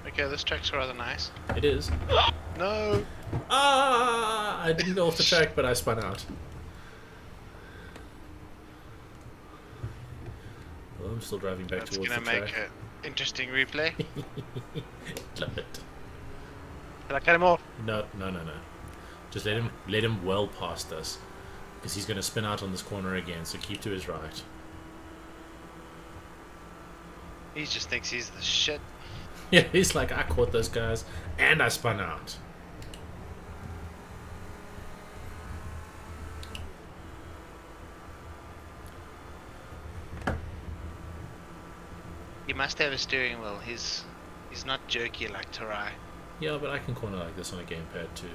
Okay, this track's rather nice. It is. No! Ah! I didn't go off the track, but I spun out. Well, I'm still driving back That's towards gonna the make track. an interesting replay. Love it. Did I cut him off? No. Just let him well past us, because he's going to spin out on this corner again. So keep to his right. He just thinks he's the shit. Yeah, he's like, I caught those guys, and I spun out. He must have a steering wheel. He's not jerky like Tarai. Yeah, but I can corner like this on a gamepad too.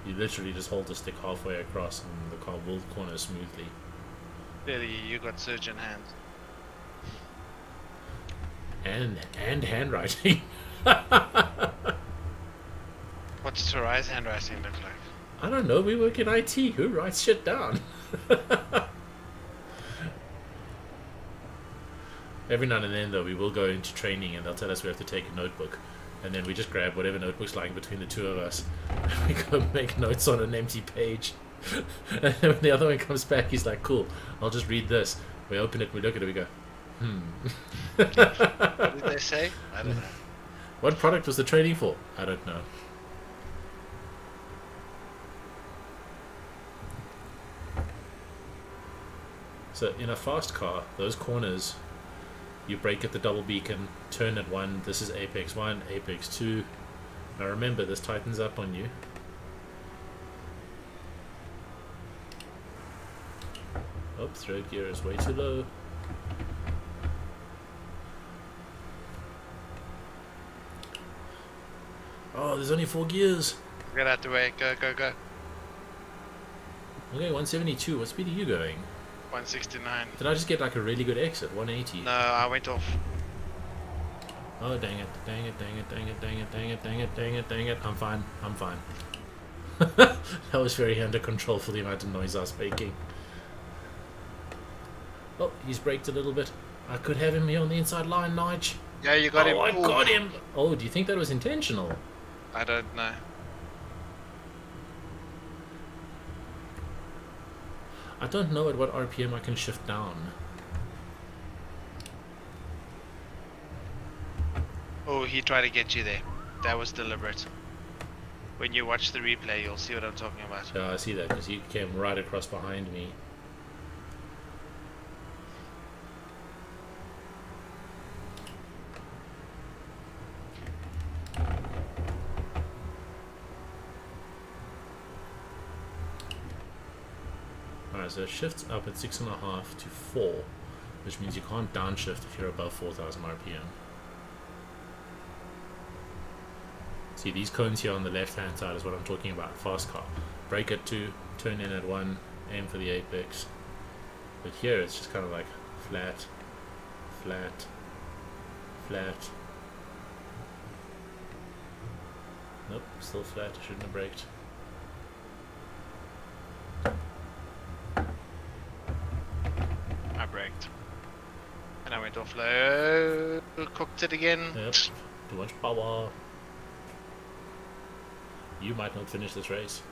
You literally just hold the stick halfway across, and the car will corner smoothly. Really, you got surgeon hands. And handwriting. What's Tarai's handwriting look like? I don't know, we work in IT. Who writes shit down? Every now and then, though, we will go into training and they'll tell us we have to take a notebook. And then we just grab whatever notebook's lying between the two of us. And we go make notes on an empty page. And then when the other one comes back, he's like, cool, I'll just read this. We open it, we look at it, we go, What did they say? I don't know. What product was the training for? I don't know. So in a fast car, those corners, you brake at the double beacon, turn at 1, this is apex 1, apex 2. Now remember, this tightens up on you. Oh, third gear is way too low. Oh, there's only 4 gears. Get out the way. Go, go, go. Okay, 172. What speed are you going? 169. Did I just get like a really good exit? 180. No, I went off. Oh, dang it. Dang it, dang it, dang it, dang it, dang it, dang it, dang it, dang it. I'm fine. I'm fine. That was very under control for the amount of noise I was making. Oh, he's braked a little bit. I could have him here on the inside line, Nige. Yeah, you got him. Oh, I Ooh. got him. Oh, do you think that was intentional? I don't know. I don't know at what RPM I can shift down. Oh, he tried to get you there. That was deliberate. When you watch the replay, you'll see what I'm talking about. Yeah, I see that because he came right across behind me. Alright, so it shifts up at 6.5 to 4, which means you can't downshift if you're above 4,000 RPM. See, these cones here on the left hand side is what I'm talking about. Fast car. Brake at 2, turn in at 1, aim for the apex. But here it's just kind of like flat, flat, flat. Nope, still flat. Shouldn't have braked. I braked. And I went off low. Cooked it again. Yep, too much power. You might not finish this race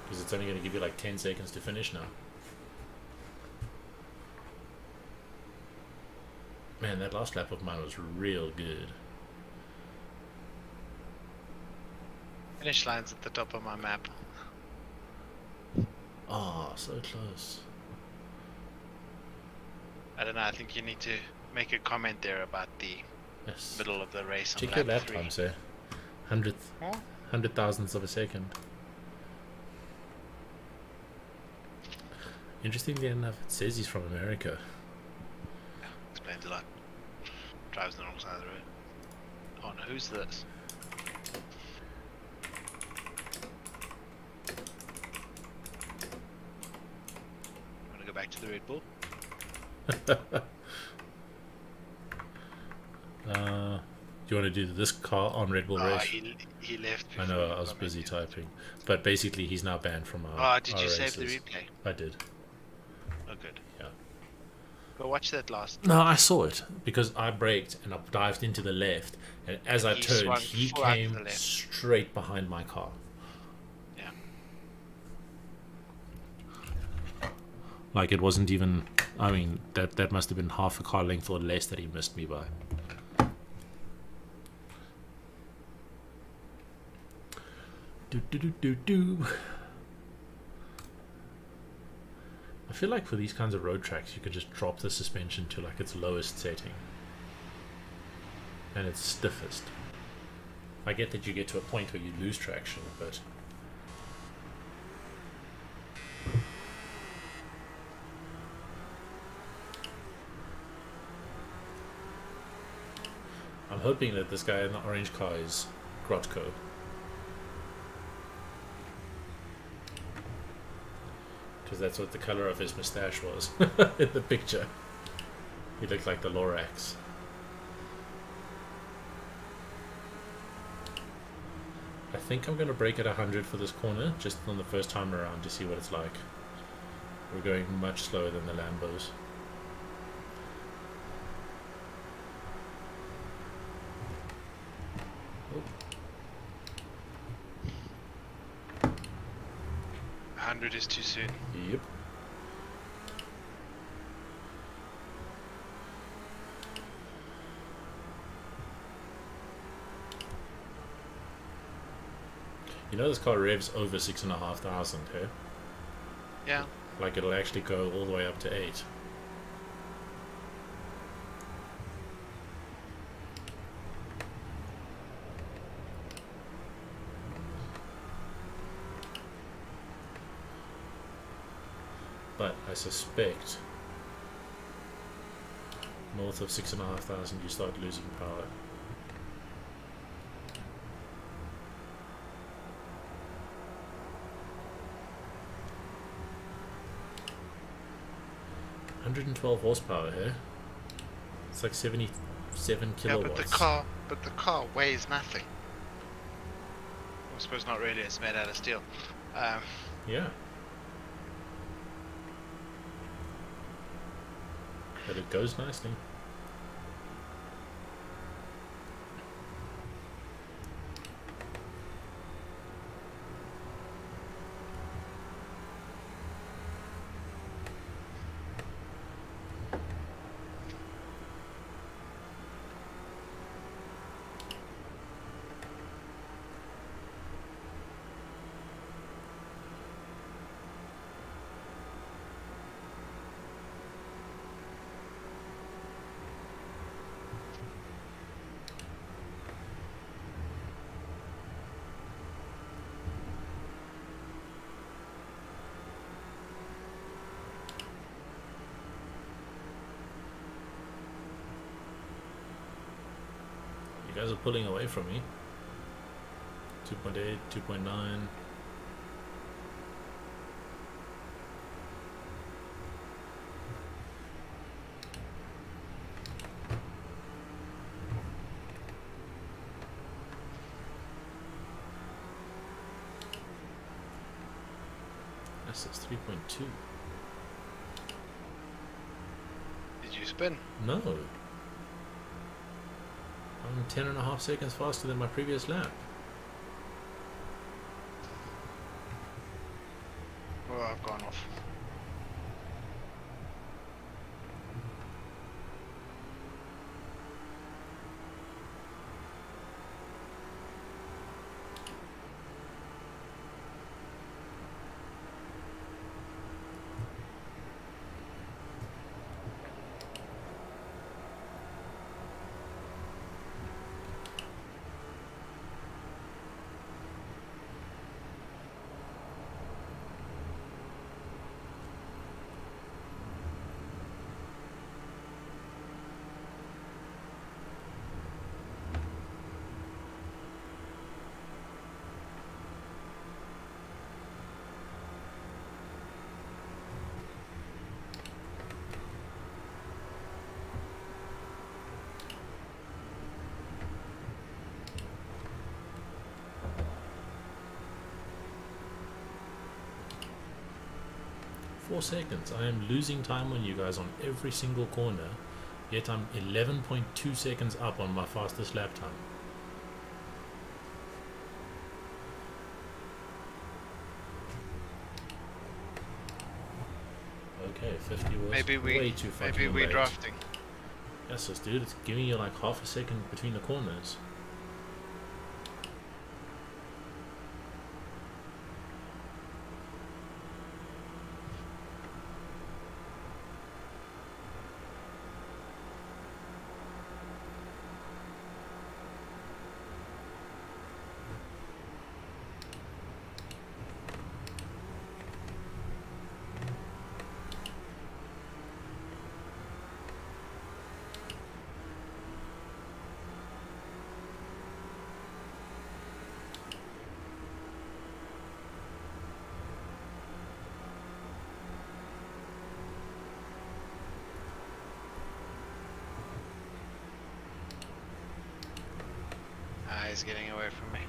because it's only going to give you like 10 seconds to finish now. Man, that last lap of mine was real good. Finish line's at the top of my map. Oh, so close. I don't know, I think you need to make a comment there about the Yes. middle of the race on Check your lap lap 3. time, sir. 100 Huh? 100,000ths of a second. Interestingly enough, it says he's from America. Explains complains a lot. Drives the wrong side of the road. Oh no, who's this? Wanna go back to the Red Bull? Do you want to do this car on Red Bull Race? He left. I know, I was busy typing. But basically, he's now banned from our Did you our save the races. replay? I did. Oh, good. Yeah. Go watch that last. No, I saw it because I braked and I dived into the left, and as I He turned, swung he full out to came the left. straight behind my car. Yeah. Like it wasn't even. I mean, that must have been half a car length or less that he missed me by. Do. I feel like for these kinds of road tracks, you could just drop the suspension to like its lowest setting and its stiffest. I get that you get to a point where you lose traction, but I'm hoping that this guy in the orange car is Grotko. Because that's what the color of his mustache was in the picture. He looked like the Lorax. I think I'm going to brake at 100 for this corner, just on the first time around to see what it's like. We're going much slower than the Lambos. Oh. 100 is too soon. Yep. You know this car revs over 6,500, hey? Yeah. Like it'll actually go all the way up to 8. But I suspect north of 6,500 you start losing power. $112 horsepower here. It's like 77 Yeah, kilowatts. but the car weighs nothing. I suppose not really. It's made out of steel. Yeah. But it goes nicely. You guys are pulling away from me. 2.8, 2.9. That's 3.2. Did you spin? No. I'm 10.5 seconds faster than my previous lap. Oh, I've gone off. 4 seconds. I am losing time on you guys on every single corner, yet I'm 11.2 seconds up on my fastest lap time. Okay, 50 was way too fucking maybe we're late. drafting. Yes, yes, dude, it's giving you like half a second between the corners. Ah, he's getting away from me.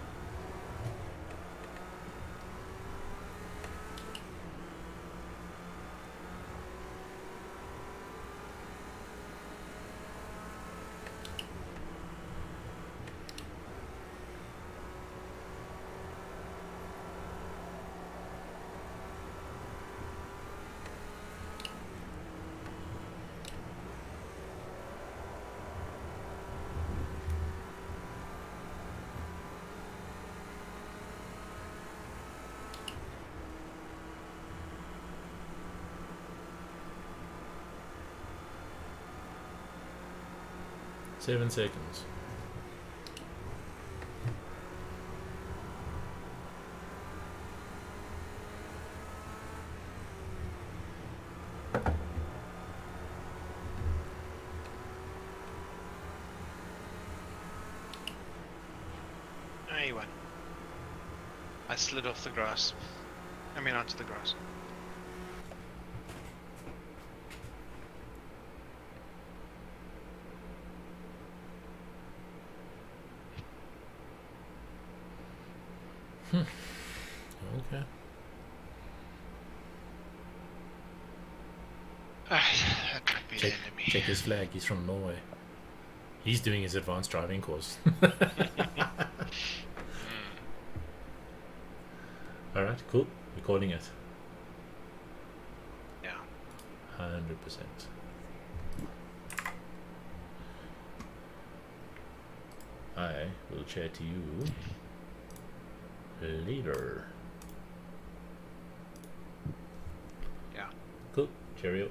Seven seconds. Ah, he won. I slid off the grass. I mean, onto the grass. Okay. Ah, that might be the enemy. Check his flag, he's from Norway. He's doing his advanced driving course. Alright, cool. Recording it. Yeah. 100%. I will chat to you later. Yeah. Cool. Cheerio.